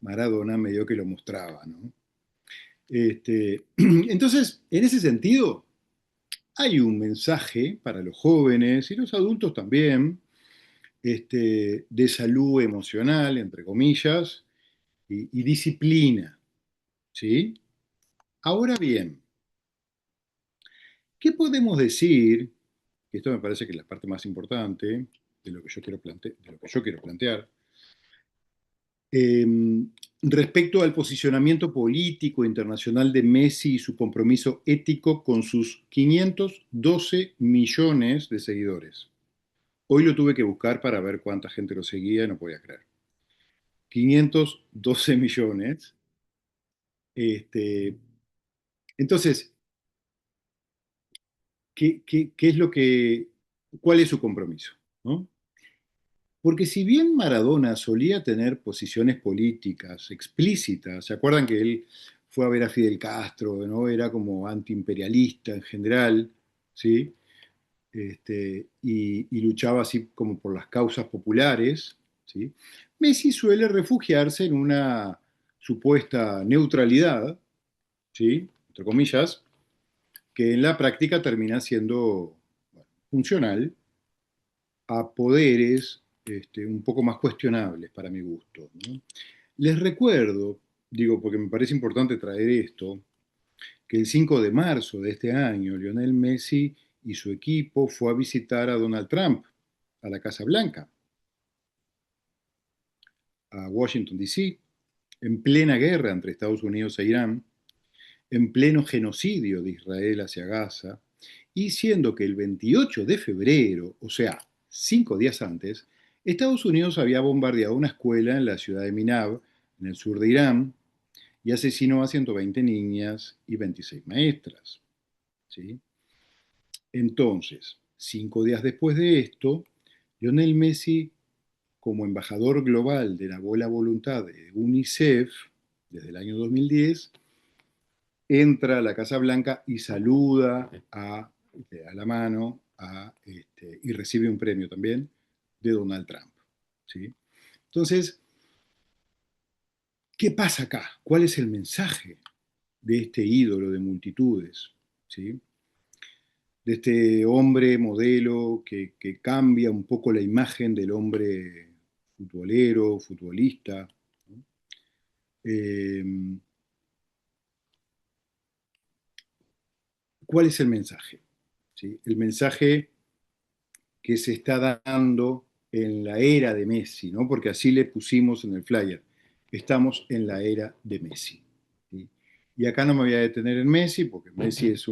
Maradona medio que lo mostraba, ¿no? Entonces, en ese sentido, hay un mensaje para los jóvenes y los adultos también, de salud emocional, entre comillas, y disciplina, ¿sí? Ahora bien, ¿qué podemos decir? Que esto me parece que es la parte más importante de lo que yo quiero plantear, eh, respecto al posicionamiento político internacional de Messi y su compromiso ético con sus 512 millones de seguidores. Hoy lo tuve que buscar para ver cuánta gente lo seguía y no podía creer. 512 millones. Este, entonces, ¿qué es cuál es su compromiso? ¿No? Porque si bien Maradona solía tener posiciones políticas explícitas, ¿se acuerdan que él fue a ver a Fidel Castro, ¿no? Era como antiimperialista en general, ¿sí? Y luchaba así como por las causas populares, ¿sí? Messi suele refugiarse en una supuesta neutralidad, ¿sí? Entre comillas, que en la práctica termina siendo, bueno, funcional a poderes, un poco más cuestionables para mi gusto, ¿no? Les recuerdo, digo porque me parece importante traer esto, que el 5 de marzo de este año, Lionel Messi y su equipo fue a visitar a Donald Trump a la Casa Blanca, a Washington, D.C., en plena guerra entre Estados Unidos e Irán, en pleno genocidio de Israel hacia Gaza, y siendo que el 28 de febrero, o sea, 5 días antes, Estados Unidos había bombardeado una escuela en la ciudad de Minab, en el sur de Irán, y asesinó a 120 niñas y 26 maestras, ¿sí? Entonces, 5 días después de esto, Lionel Messi, como embajador global de la buena voluntad de UNICEF desde el año 2010, entra a la Casa Blanca y saluda le da la mano y recibe un premio también de Donald Trump, ¿sí? Entonces, ¿qué pasa acá? ¿Cuál es el mensaje de este ídolo de multitudes? ¿Sí? De este hombre modelo que cambia un poco la imagen del hombre futbolero, futbolista, ¿no? Eh, ¿Cuál es el mensaje? ¿Sí? El mensaje que se está dando en la era de Messi, ¿no? Porque así le pusimos en el flyer. Estamos en la era de Messi, ¿sí? Y acá no me voy a detener en Messi, porque Messi es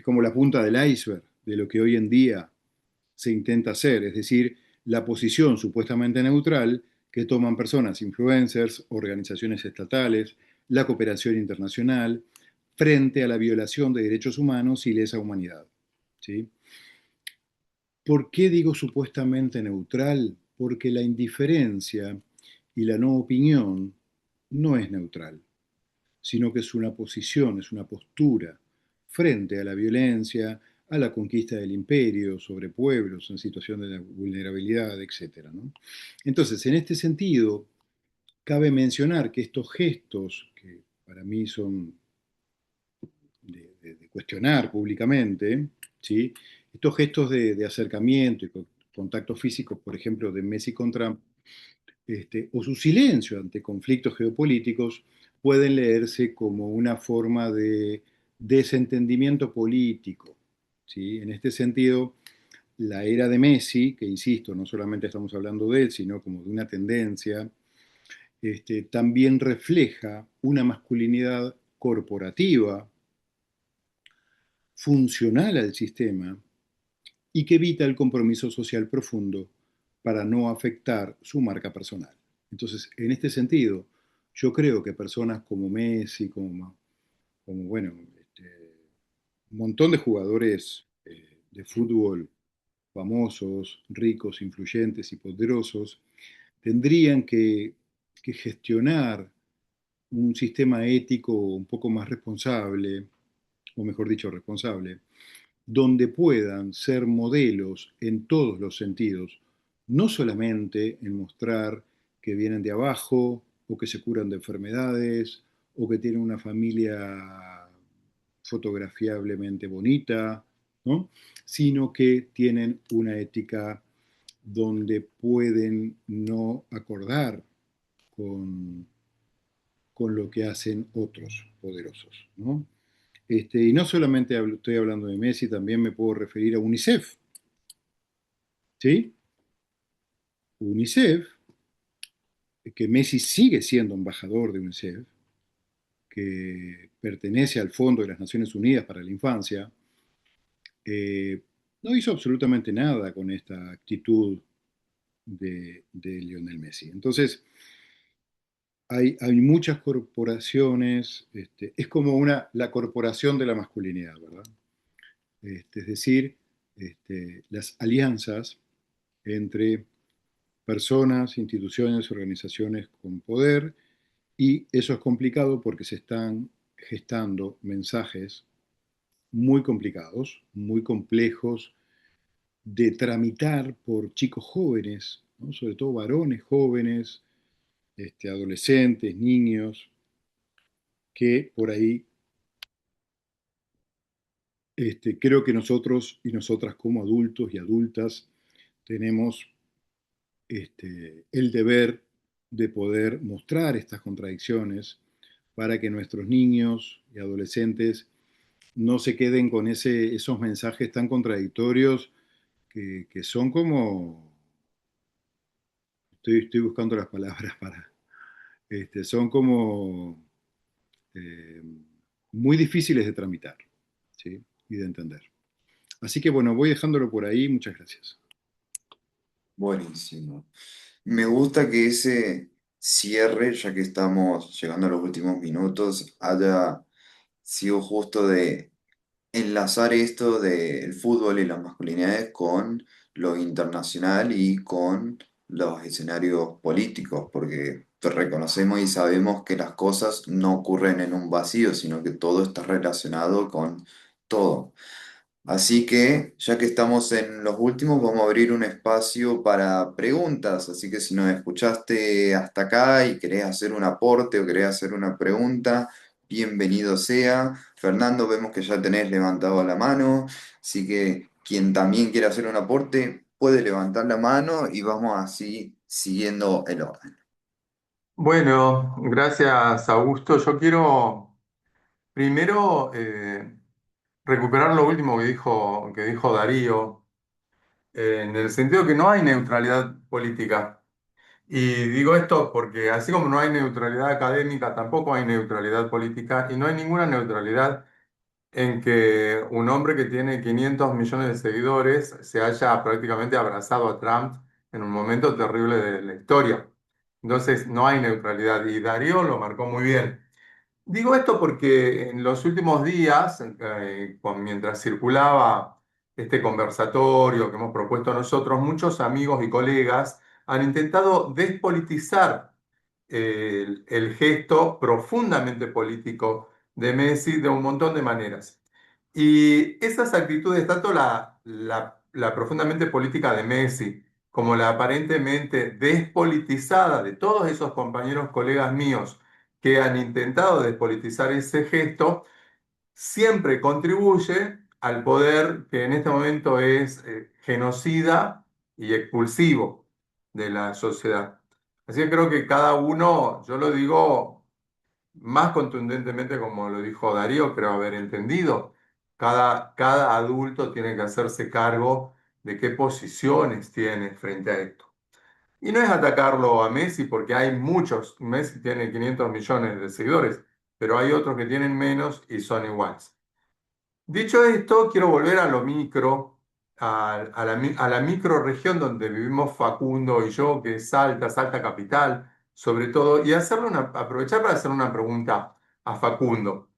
como la punta del iceberg de lo que hoy en día se intenta hacer, es decir, la posición supuestamente neutral que toman personas, influencers, organizaciones estatales, la cooperación internacional, frente a la violación de derechos humanos y lesa humanidad, ¿sí? ¿Por qué digo supuestamente neutral? Porque la indiferencia y la no opinión no es neutral, sino que es una posición, es una postura frente a la violencia, a la conquista del imperio sobre pueblos en situación de vulnerabilidad, etc., ¿no? Entonces, en este sentido, cabe mencionar que estos gestos, que para mí son de cuestionar públicamente, ¿sí? Estos gestos de acercamiento y contacto físico, por ejemplo, de Messi con Trump, o su silencio ante conflictos geopolíticos, pueden leerse como una forma de desentendimiento político, ¿sí? En este sentido, la era de Messi, que insisto, no solamente estamos hablando de él, sino como de una tendencia, también refleja una masculinidad corporativa, funcional al sistema y que evita el compromiso social profundo para no afectar su marca personal. Entonces, en este sentido, yo creo que personas como Messi, como bueno, un montón de jugadores de fútbol famosos, ricos, influyentes y poderosos, tendrían que gestionar un sistema ético un poco más responsable, o mejor dicho, responsable, donde puedan ser modelos en todos los sentidos, no solamente en mostrar que vienen de abajo o que se curan de enfermedades o que tienen una familia fotografiablemente bonita, ¿no? Sino que tienen una ética donde pueden no acordar con, con lo que hacen otros poderosos, ¿no? Y no solamente estoy hablando de Messi, también me puedo referir a UNICEF, ¿sí? UNICEF, que Messi sigue siendo embajador de UNICEF, que pertenece al Fondo de las Naciones Unidas para la Infancia, eh, no hizo absolutamente nada con esta actitud de Lionel Messi. Entonces, hay muchas corporaciones, es como la corporación de la masculinidad, ¿verdad? Es decir, las alianzas entre personas, instituciones, organizaciones con poder, y eso es complicado porque se están gestando mensajes muy complicados, muy complejos de tramitar por chicos jóvenes, ¿no? Sobre todo varones jóvenes, adolescentes, niños, que por ahí creo que nosotros y nosotras como adultos y adultas tenemos el deber de poder mostrar estas contradicciones para que nuestros niños y adolescentes no se queden con esos mensajes tan contradictorios que son como, estoy buscando las palabras para, son como eh, muy difíciles de tramitar, ¿sí? Y de entender. Así que bueno, voy dejándolo por ahí. Muchas gracias. Buenísimo. Me gusta que ese cierre, ya que estamos llegando a los últimos minutos, haya sido justo de enlazar esto del fútbol y las masculinidades con lo internacional y con los escenarios políticos, porque reconocemos y sabemos que las cosas no ocurren en un vacío, sino que todo está relacionado con todo. Así que, ya que estamos en los últimos, vamos a abrir un espacio para preguntas. Así que si nos escuchaste hasta acá y querés hacer un aporte o querés hacer una pregunta, bienvenido sea. Fernando, vemos que ya tenés levantado la mano, así que quien también quiera hacer un aporte puede levantar la mano y vamos así siguiendo el orden. Bueno, gracias Augusto. Yo quiero primero recuperar lo último que dijo Darío, en el sentido que no hay neutralidad política. Y digo esto porque así como no hay neutralidad académica, tampoco hay neutralidad política y no hay ninguna neutralidad en que un hombre que tiene 500 millones de seguidores se haya prácticamente abrazado a Trump en un momento terrible de la historia. Entonces no hay neutralidad y Darío lo marcó muy bien. Digo esto porque en los últimos días, mientras circulaba este conversatorio que hemos propuesto nosotros, muchos amigos y colegas han intentado despolitizar el gesto profundamente político de Messi de un montón de maneras. Y esas actitudes, tanto la profundamente política de Messi como la aparentemente despolitizada de todos esos compañeros, colegas míos, que han intentado despolitizar ese gesto, siempre contribuye al poder que en este momento es genocida y expulsivo de la sociedad. Así que creo que cada uno, yo lo digo más contundentemente como lo dijo Darío, creo haber entendido, cada adulto tiene que hacerse cargo de qué posiciones tiene frente a esto. Y no es atacarlo a Messi porque hay muchos, Messi tiene 500 millones de seguidores, pero hay otros que tienen menos y son iguales. Dicho esto, quiero volver a lo micro, a la microrregión donde vivimos Facundo y yo, que es Salta, Salta capital, sobre todo, y aprovechar para hacer una pregunta a Facundo.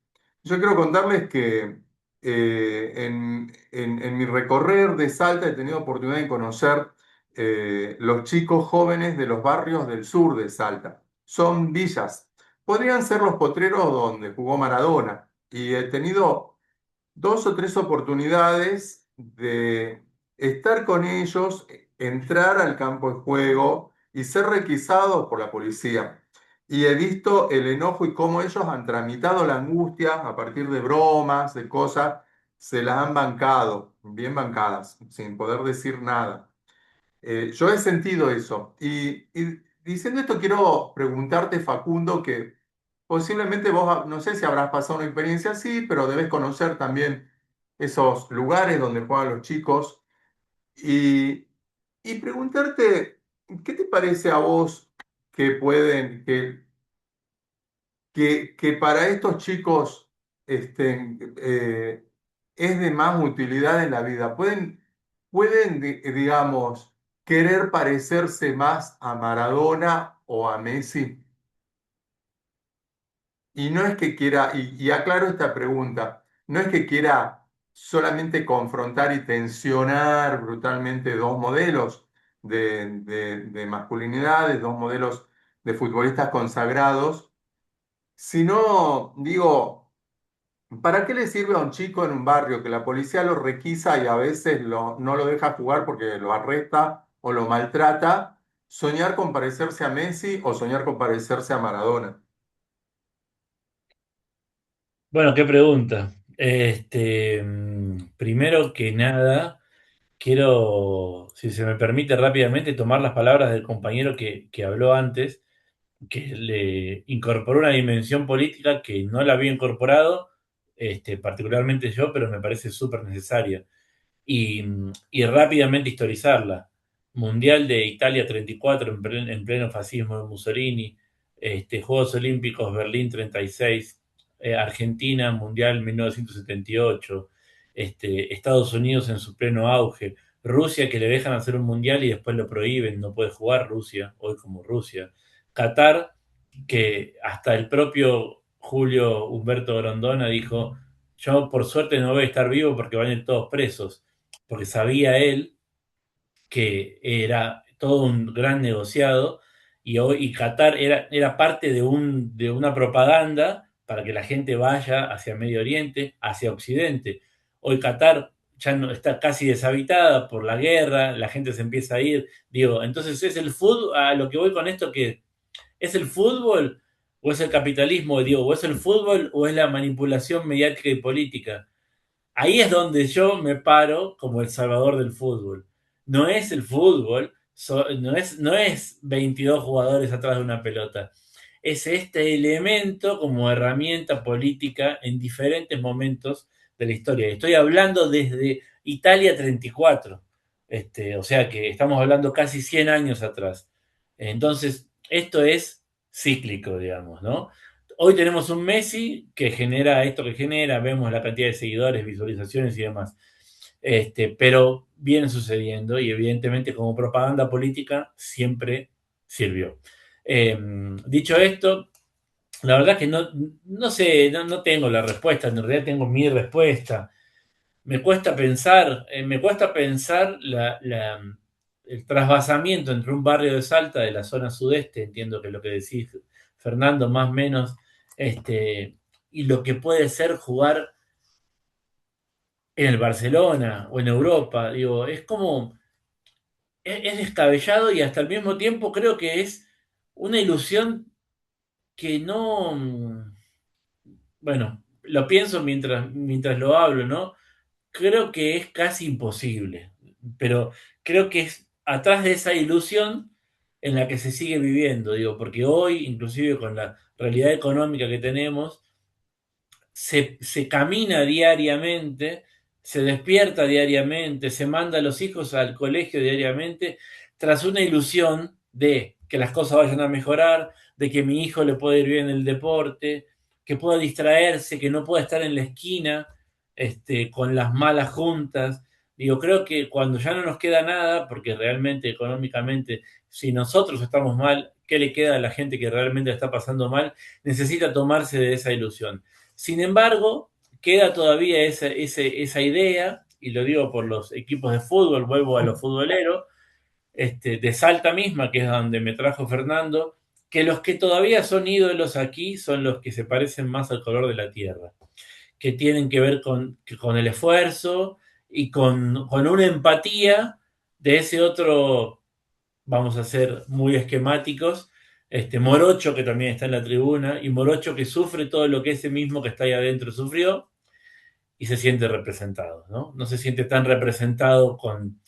Yo quiero contarles que en mi recorrer de Salta he tenido oportunidad de conocer los chicos jóvenes de los barrios del sur de Salta. Son villas. Podrían ser los potreros donde jugó Maradona. Y he tenido dos o tres oportunidades de estar con ellos, entrar al campo de juego y ser requisados por la policía. Y he visto el enojo y cómo ellos han tramitado la angustia a partir de bromas, de cosas, se las han bancado, bien bancadas, sin poder decir nada. Yo he sentido eso. Y diciendo esto, quiero preguntarte, Facundo, que posiblemente vos, no sé si habrás pasado una experiencia así, pero debes conocer también esos lugares donde juegan los chicos. Y, y preguntarte, ¿qué te parece a vos que pueden, que para estos chicos es de más utilidad en la vida? ¿Pueden, digamos, querer parecerse más a Maradona o a Messi? Y no es que quiera, y aclaro esta pregunta, no es que quiera solamente confrontar y tensionar brutalmente dos modelos de masculinidades, dos modelos de futbolistas consagrados, sino, digo, ¿para qué le sirve a un chico en un barrio que la policía lo requisa y a veces no lo deja jugar porque lo arresta o lo maltrata, soñar con parecerse a Messi o soñar con parecerse a Maradona? Bueno, qué pregunta. Primero que nada, quiero, si se me permite rápidamente, tomar las palabras del compañero que habló antes, que le incorporó una dimensión política que no la había incorporado, particularmente yo, pero me parece súper necesaria. Y rápidamente historizarla. Mundial de Italia 34 en pleno fascismo de Mussolini, Juegos Olímpicos Berlín 36, Argentina Mundial 1978, Estados Unidos en su pleno auge, Rusia que le dejan hacer un mundial y después lo prohíben, no puede jugar Rusia, hoy como Rusia, Qatar, que hasta el propio Julio Humberto Grondona dijo, yo por suerte no voy a estar vivo porque van a ir todos presos, porque sabía él que era todo un gran negociado y Qatar era parte de una propaganda para que la gente vaya hacia Medio Oriente, hacia Occidente. Hoy Qatar ya no está casi deshabitada por la guerra, la gente se empieza a ir. Digo, entonces es el fútbol, a lo que voy con esto, que es el fútbol o es el capitalismo, digo, o es el fútbol o es la manipulación mediática y política. Ahí es donde yo me paro como el salvador del fútbol. No es el fútbol, no es 22 jugadores atrás de una pelota. Es este elemento como herramienta política en diferentes momentos de la historia. Estoy hablando desde Italia 34. O sea que estamos hablando casi 100 años atrás. Entonces, esto es cíclico, digamos, ¿no? Hoy tenemos un Messi que genera esto que genera, vemos la cantidad de seguidores, visualizaciones y demás. Pero viene sucediendo y evidentemente como propaganda política siempre sirvió. Dicho esto, la verdad es que no sé, no tengo la respuesta, en realidad tengo mi respuesta. Me cuesta pensar el trasvasamiento entre un barrio de Salta de la zona sudeste, entiendo que lo que decís, Fernando, más o menos, y lo que puede ser jugar en el Barcelona o en Europa. Digo, es como, es descabellado y hasta al mismo tiempo creo que es una ilusión que no, bueno, lo pienso mientras lo hablo, ¿no? Creo que es casi imposible, pero creo que es atrás de esa ilusión en la que se sigue viviendo, digo, porque hoy, inclusive con la realidad económica que tenemos, se camina diariamente, se despierta diariamente, se manda a los hijos al colegio diariamente, tras una ilusión de que las cosas vayan a mejorar, de que mi hijo le pueda ir bien en el deporte, que pueda distraerse, que no pueda estar en la esquina con las malas juntas. Digo, creo que cuando ya no nos queda nada, porque realmente económicamente, si nosotros estamos mal, ¿qué le queda a la gente que realmente está pasando mal? Necesita tomarse de esa ilusión. Sin embargo, queda todavía esa idea, y lo digo por los equipos de fútbol, vuelvo a los futboleros, de Salta misma, que es donde me trajo Fernando, que los que todavía son ídolos aquí son los que se parecen más al color de la tierra, que tienen que ver con el esfuerzo y con una empatía de ese otro, vamos a ser muy esquemáticos, Morocho que también está en la tribuna, y Morocho que sufre todo lo que ese mismo que está ahí adentro sufrió y se siente representado, ¿no? No se siente tan representado con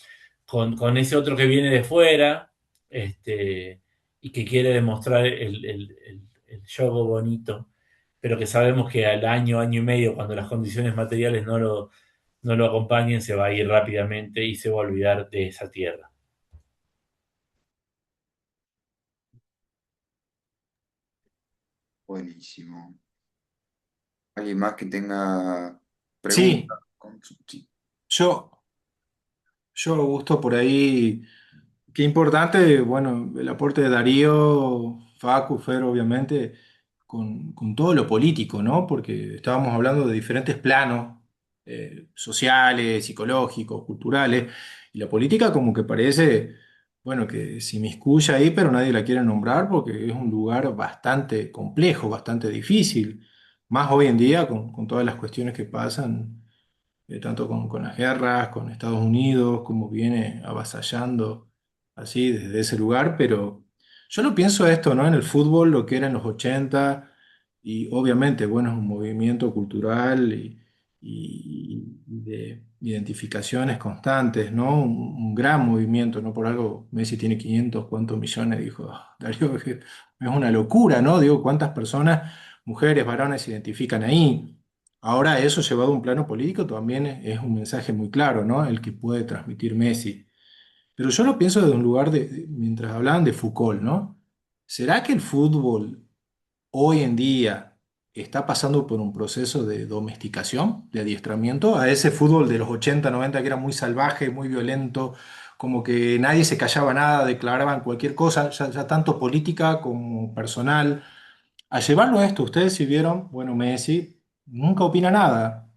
ese otro que viene de fuera y que quiere demostrar el juego bonito, pero que sabemos que al año, año y medio, cuando las condiciones materiales no lo acompañen, se va a ir rápidamente y se va a olvidar de esa tierra. Buenísimo. ¿Alguien más que tenga Sí, preguntas? Sí. yo, yo Augusto, por ahí. Qué importante, bueno, el aporte de Darío, Facu, Fer, obviamente, con todo lo político, ¿no? Porque estábamos hablando de diferentes planos, sociales, psicológicos, culturales, y la política como que parece, bueno, que se inmiscuye ahí, pero nadie la quiere nombrar porque es un lugar bastante complejo, bastante difícil, más hoy en día con todas las cuestiones que pasan tanto con las guerras, con Estados Unidos, como viene avasallando así desde ese lugar, pero yo lo pienso esto, ¿no? En el fútbol, lo que era en los 80 y obviamente, bueno, es un movimiento cultural y de identificaciones constantes, ¿no? Un gran movimiento, ¿no? Por algo Messi tiene 500, ¿cuántos millones? Dijo Darío, que es una locura, ¿no? Digo, ¿cuántas personas, mujeres, varones se identifican ahí? Ahora eso llevado a un plano político también es un mensaje muy claro, ¿no? El que puede transmitir Messi. Pero yo lo pienso desde un lugar mientras hablaban de Foucault, ¿no? ¿Será que el fútbol hoy en día está pasando por un proceso de domesticación, de adiestramiento, a ese fútbol de los 80, 90 que era muy salvaje, muy violento, como que nadie se callaba nada, declaraban cualquier cosa, ya tanto política como personal? A llevarlo a esto, ustedes si vieron, bueno, Messi nunca opina nada.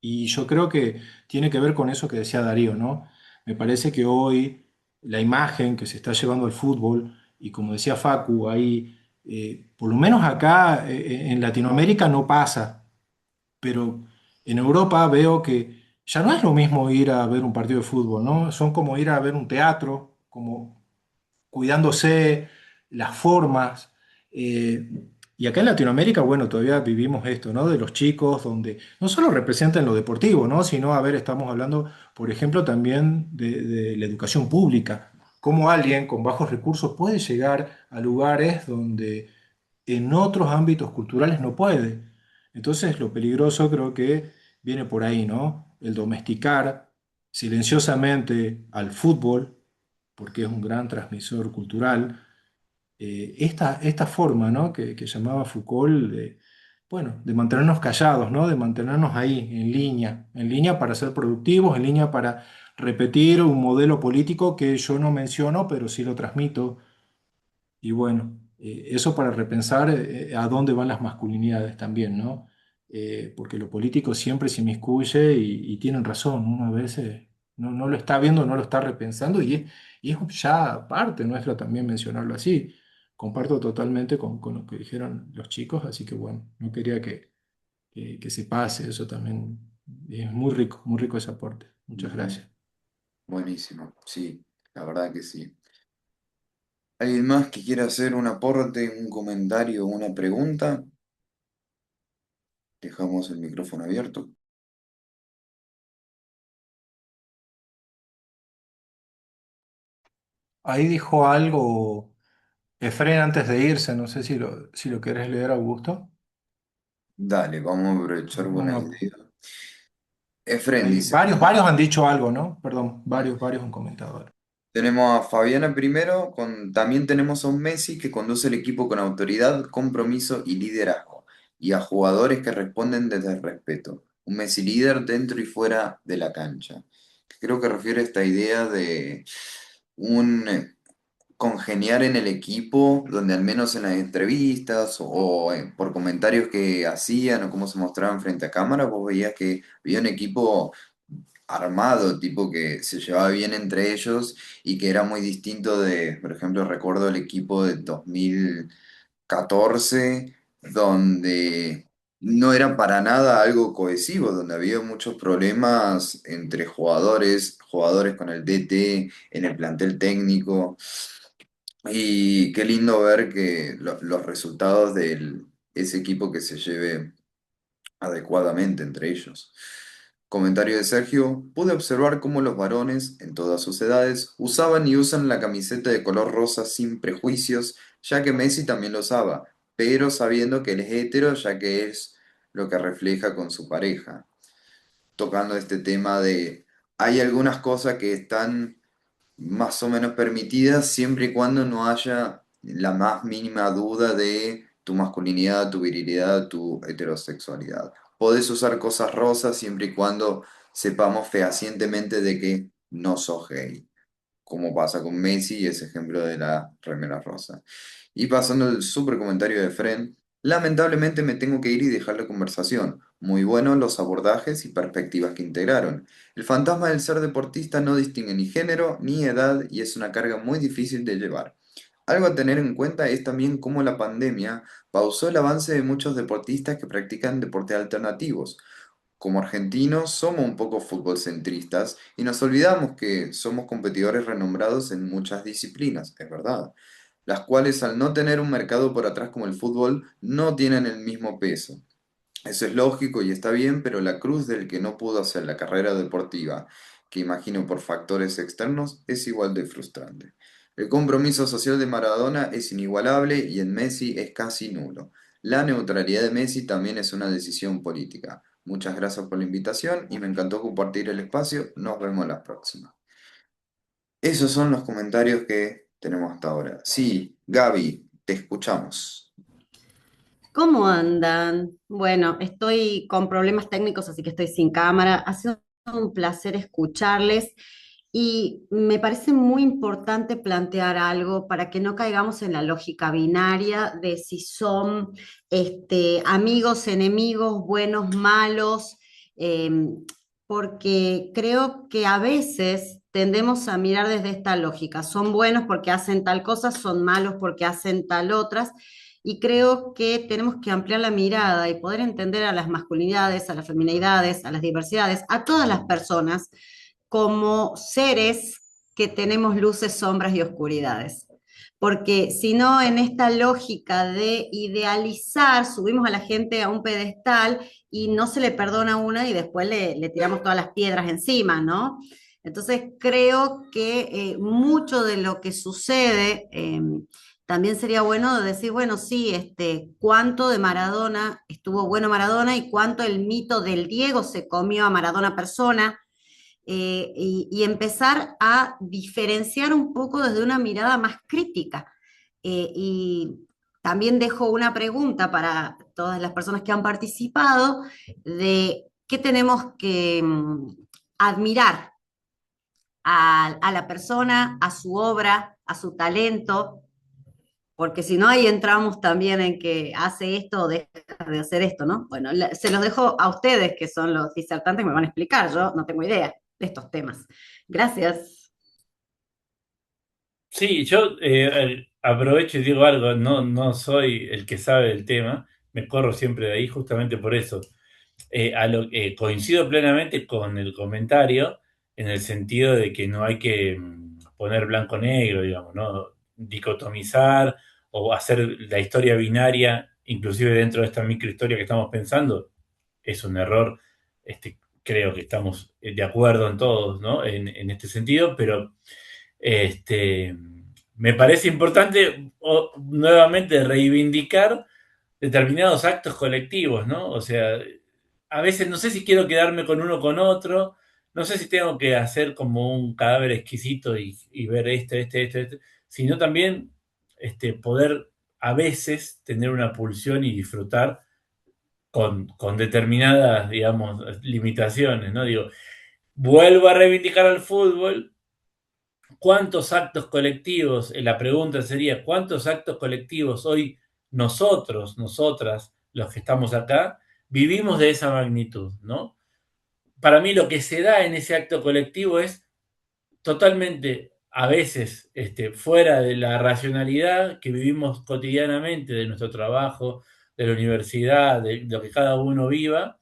Y yo creo que tiene que ver con eso que decía Darío, ¿no? Me parece que hoy la imagen que se está llevando al fútbol, y como decía Facu, ahí, por lo menos acá en Latinoamérica no pasa, pero en Europa veo que ya no es lo mismo ir a ver un partido de fútbol, ¿no? Son como ir a ver un teatro, como cuidándose las formas. eh, y acá en Latinoamérica, bueno, todavía vivimos esto, ¿no? De los chicos, donde no solo representan lo deportivo, ¿no? Sino, a ver, estamos hablando, por ejemplo, también de la educación pública. Cómo alguien con bajos recursos puede llegar a lugares donde en otros ámbitos culturales no puede. Entonces, lo peligroso creo que viene por ahí, ¿no? El domesticar silenciosamente al fútbol, porque es un gran transmisor cultural, esta forma, ¿no? que llamaba Foucault de, bueno, de mantenernos callados, ¿no? De mantenernos ahí, en línea para ser productivos, en línea para repetir un modelo político que yo no menciono, pero sí lo transmito. Y bueno, eso para repensar a dónde van las masculinidades también, ¿no? Porque lo político siempre se inmiscuye y tienen razón, uno a veces no lo está viendo, no lo está repensando y es ya parte nuestra también mencionarlo así. Comparto totalmente con lo que dijeron los chicos, así que bueno, no quería que se pase eso también. Es muy rico ese aporte. Muchas Ujú. gracias. Buenísimo, sí, la verdad que sí. ¿Alguien más que quiera hacer un aporte, un comentario, una pregunta? Dejamos el micrófono abierto. Ahí dijo algo Efren antes de irse, no sé si lo querés leer, Augusto. Dale, vamos a aprovechar buena Uno, idea. Efren hay dice, varios han dicho algo, ¿no? Perdón, varios han comentado algo. Tenemos a Fabiana primero, también tenemos a un Messi que conduce el equipo con autoridad, compromiso y liderazgo, y a jugadores que responden desde el respeto. Un Messi líder dentro y fuera de la cancha. Creo que refiere a esta idea de un congeniar en el equipo, donde al menos en las entrevistas o, por comentarios que hacían o cómo se mostraban frente a cámara, vos veías que había un equipo armado, tipo que se llevaba bien entre ellos y que era muy distinto de, por ejemplo, recuerdo el equipo de 2014 donde no era para nada algo cohesivo, donde había muchos problemas entre jugadores, jugadores con el DT, en el plantel técnico. Y qué lindo ver que los resultados de ese equipo que se lleve adecuadamente entre ellos. Comentario de Sergio, pude observar cómo los varones, en todas sus edades, usaban y usan la camiseta de color rosa sin prejuicios, ya que Messi también lo usaba, pero sabiendo que él es hetero, ya que es lo que refleja con su pareja. Tocando este tema de, hay algunas cosas que están más o menos permitidas siempre y cuando no haya la más mínima duda de tu masculinidad, tu virilidad, tu heterosexualidad. Podés usar cosas rosas siempre y cuando sepamos fehacientemente de que no sos gay, como pasa con Messi y ese ejemplo de la remera rosa. Y pasando al super comentario de Fren, lamentablemente me tengo que ir y dejar la conversación. Muy buenos los abordajes y perspectivas que integraron. El fantasma del ser deportista no distingue ni género ni edad y es una carga muy difícil de llevar. Algo a tener en cuenta es también cómo la pandemia pausó el avance de muchos deportistas que practican deportes alternativos. Como argentinos somos un poco fútbol centristas y nos olvidamos que somos competidores renombrados en muchas disciplinas, es verdad, las cuales al no tener un mercado por atrás como el fútbol no tienen el mismo peso. Eso es lógico y está bien, pero la cruz del que no pudo hacer la carrera deportiva, que imagino por factores externos, es igual de frustrante. El compromiso social de Maradona es inigualable y en Messi es casi nulo. La neutralidad de Messi también es una decisión política. Muchas gracias por la invitación y me encantó compartir el espacio. Nos vemos la próxima. Esos son los comentarios que tenemos hasta ahora. Sí, Gaby, te escuchamos. ¿Cómo andan? Bueno, estoy con problemas técnicos, así que estoy sin cámara. Ha sido un placer escucharles y me parece muy importante plantear algo para que no caigamos en la lógica binaria de si son amigos, enemigos, buenos, malos, eh, porque creo que a veces tendemos a mirar desde esta lógica. Son buenos porque hacen tal cosa, son malos porque hacen tal otras. Y creo que tenemos que ampliar la mirada y poder entender a las masculinidades, a las feminidades, a las diversidades, a todas las personas como seres que tenemos luces, sombras y oscuridades. Porque si no, en esta lógica de idealizar, subimos a la gente a un pedestal y no se le perdona una y después le tiramos todas las piedras encima, ¿no? Entonces creo que mucho de lo que sucede también sería bueno decir, bueno, sí, cuánto de Maradona estuvo bueno Maradona y cuánto el mito del Diego se comió a Maradona persona, y empezar a diferenciar un poco desde una mirada más crítica. Y también dejo una pregunta para todas las personas que han participado de qué tenemos que admirar a la persona, a su obra, a su talento, porque si no, ahí entramos también en que hace esto o deja de hacer esto, ¿no? Bueno, se los dejo a ustedes, que son los disertantes, que me van a explicar, yo no tengo idea de estos temas. Gracias. Sí, yo aprovecho y digo algo, no soy el que sabe del tema, me corro siempre de ahí justamente por eso. Coincido plenamente con el comentario en el sentido de que no hay que poner blanco-negro, digamos, ¿no? Dicotomizar o hacer la historia binaria, inclusive dentro de esta microhistoria que estamos pensando, es un error. Creo que estamos de acuerdo en todos, ¿no? En este sentido, pero este, me parece importante nuevamente reivindicar determinados actos colectivos, ¿no? O sea, a veces no sé si quiero quedarme con uno o con otro, no sé si tengo que hacer como un cadáver exquisito y ver este, sino también poder a veces tener una pulsión y disfrutar con determinadas, digamos, limitaciones, ¿no? Digo, vuelvo a reivindicar al fútbol. ¿Cuántos actos colectivos? La pregunta sería, ¿cuántos actos colectivos hoy nosotros, nosotras, los que estamos acá, vivimos de esa magnitud, ¿no? Para mí lo que se da en ese acto colectivo es totalmente, a veces, fuera de la racionalidad que vivimos cotidianamente de nuestro trabajo, de la universidad, de lo que cada uno viva,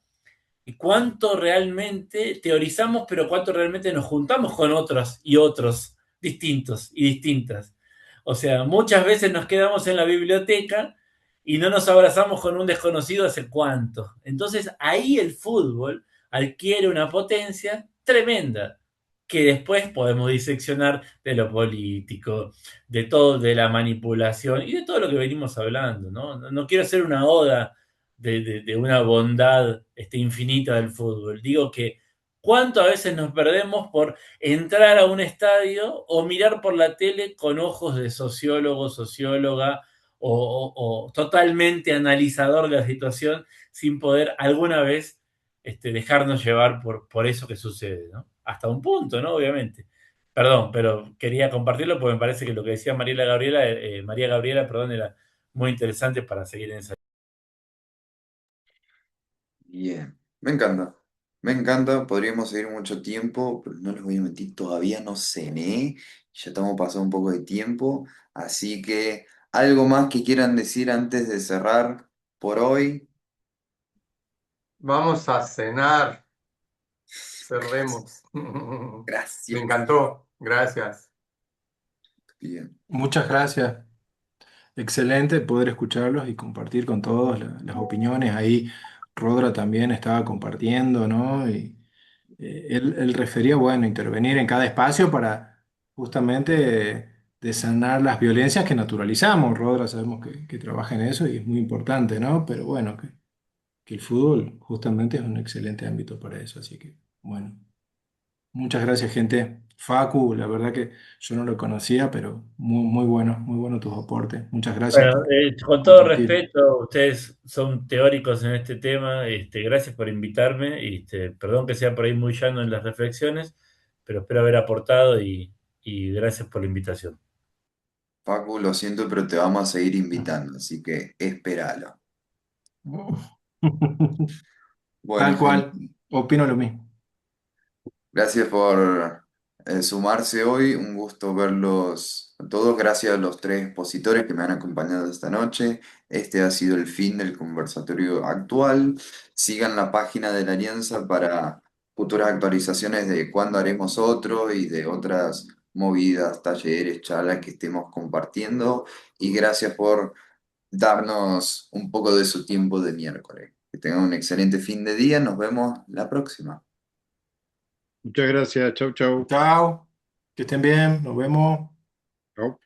y cuánto realmente teorizamos, pero cuánto realmente nos juntamos con otros y otros distintos y distintas. O sea, muchas veces nos quedamos en la biblioteca y no nos abrazamos con un desconocido hace cuánto. Entonces ahí el fútbol adquiere una potencia tremenda que después podemos diseccionar de lo político, de todo, de la manipulación y de todo lo que venimos hablando, ¿no? No quiero hacer una oda de una bondad infinita del fútbol. Digo que cuánto a veces nos perdemos por entrar a un estadio o mirar por la tele con ojos de sociólogo, socióloga o totalmente analizador de la situación sin poder alguna vez dejarnos llevar por eso que sucede, ¿no? Hasta un punto, ¿no? Obviamente. Perdón, pero quería compartirlo porque me parece que lo que decía María Gabriela, perdón, era muy interesante para seguir en esa. Bien, me encanta. Me encanta, podríamos seguir mucho tiempo, pero no les voy a mentir, todavía no cené, ya estamos pasando un poco de tiempo, así que algo más que quieran decir antes de cerrar por hoy. Vamos a cenar, cerremos. Gracias, Me gracias. encantó, gracias. Bien, Muchas gracias. Excelente poder escucharlos y compartir con todos las opiniones. Ahí Rodra también estaba compartiendo, ¿no? Y él refería, bueno, intervenir en cada espacio para justamente desanar las violencias que naturalizamos. Rodra sabemos que trabaja en eso y es muy importante, ¿no? Pero bueno, que el fútbol justamente es un excelente ámbito para eso. Así que, bueno, muchas gracias, gente. Facu, la verdad que yo no lo conocía, pero muy bueno tus aportes. Muchas gracias Bueno, por con todo compartir. respeto, ustedes son teóricos en este tema, gracias por invitarme, perdón que sea por ahí muy llano en las reflexiones, pero espero haber aportado y gracias por la invitación. Facu, lo siento, pero te vamos a seguir invitando, así que espéralo. Bueno, Tal cual, gente. opino lo mismo. Gracias por sumarse hoy, un gusto verlos a todos. Gracias a los tres expositores que me han acompañado esta noche. Este ha sido el fin del conversatorio actual. Sigan la página de la Alianza para futuras actualizaciones de cuándo haremos otro y de otras movidas, talleres, charlas que estemos compartiendo. Y gracias por darnos un poco de su tiempo de miércoles. Que tengan un excelente fin de día. Nos vemos la próxima. Muchas gracias. Chau, chau. Chao, que estén bien, nos vemos. Chau.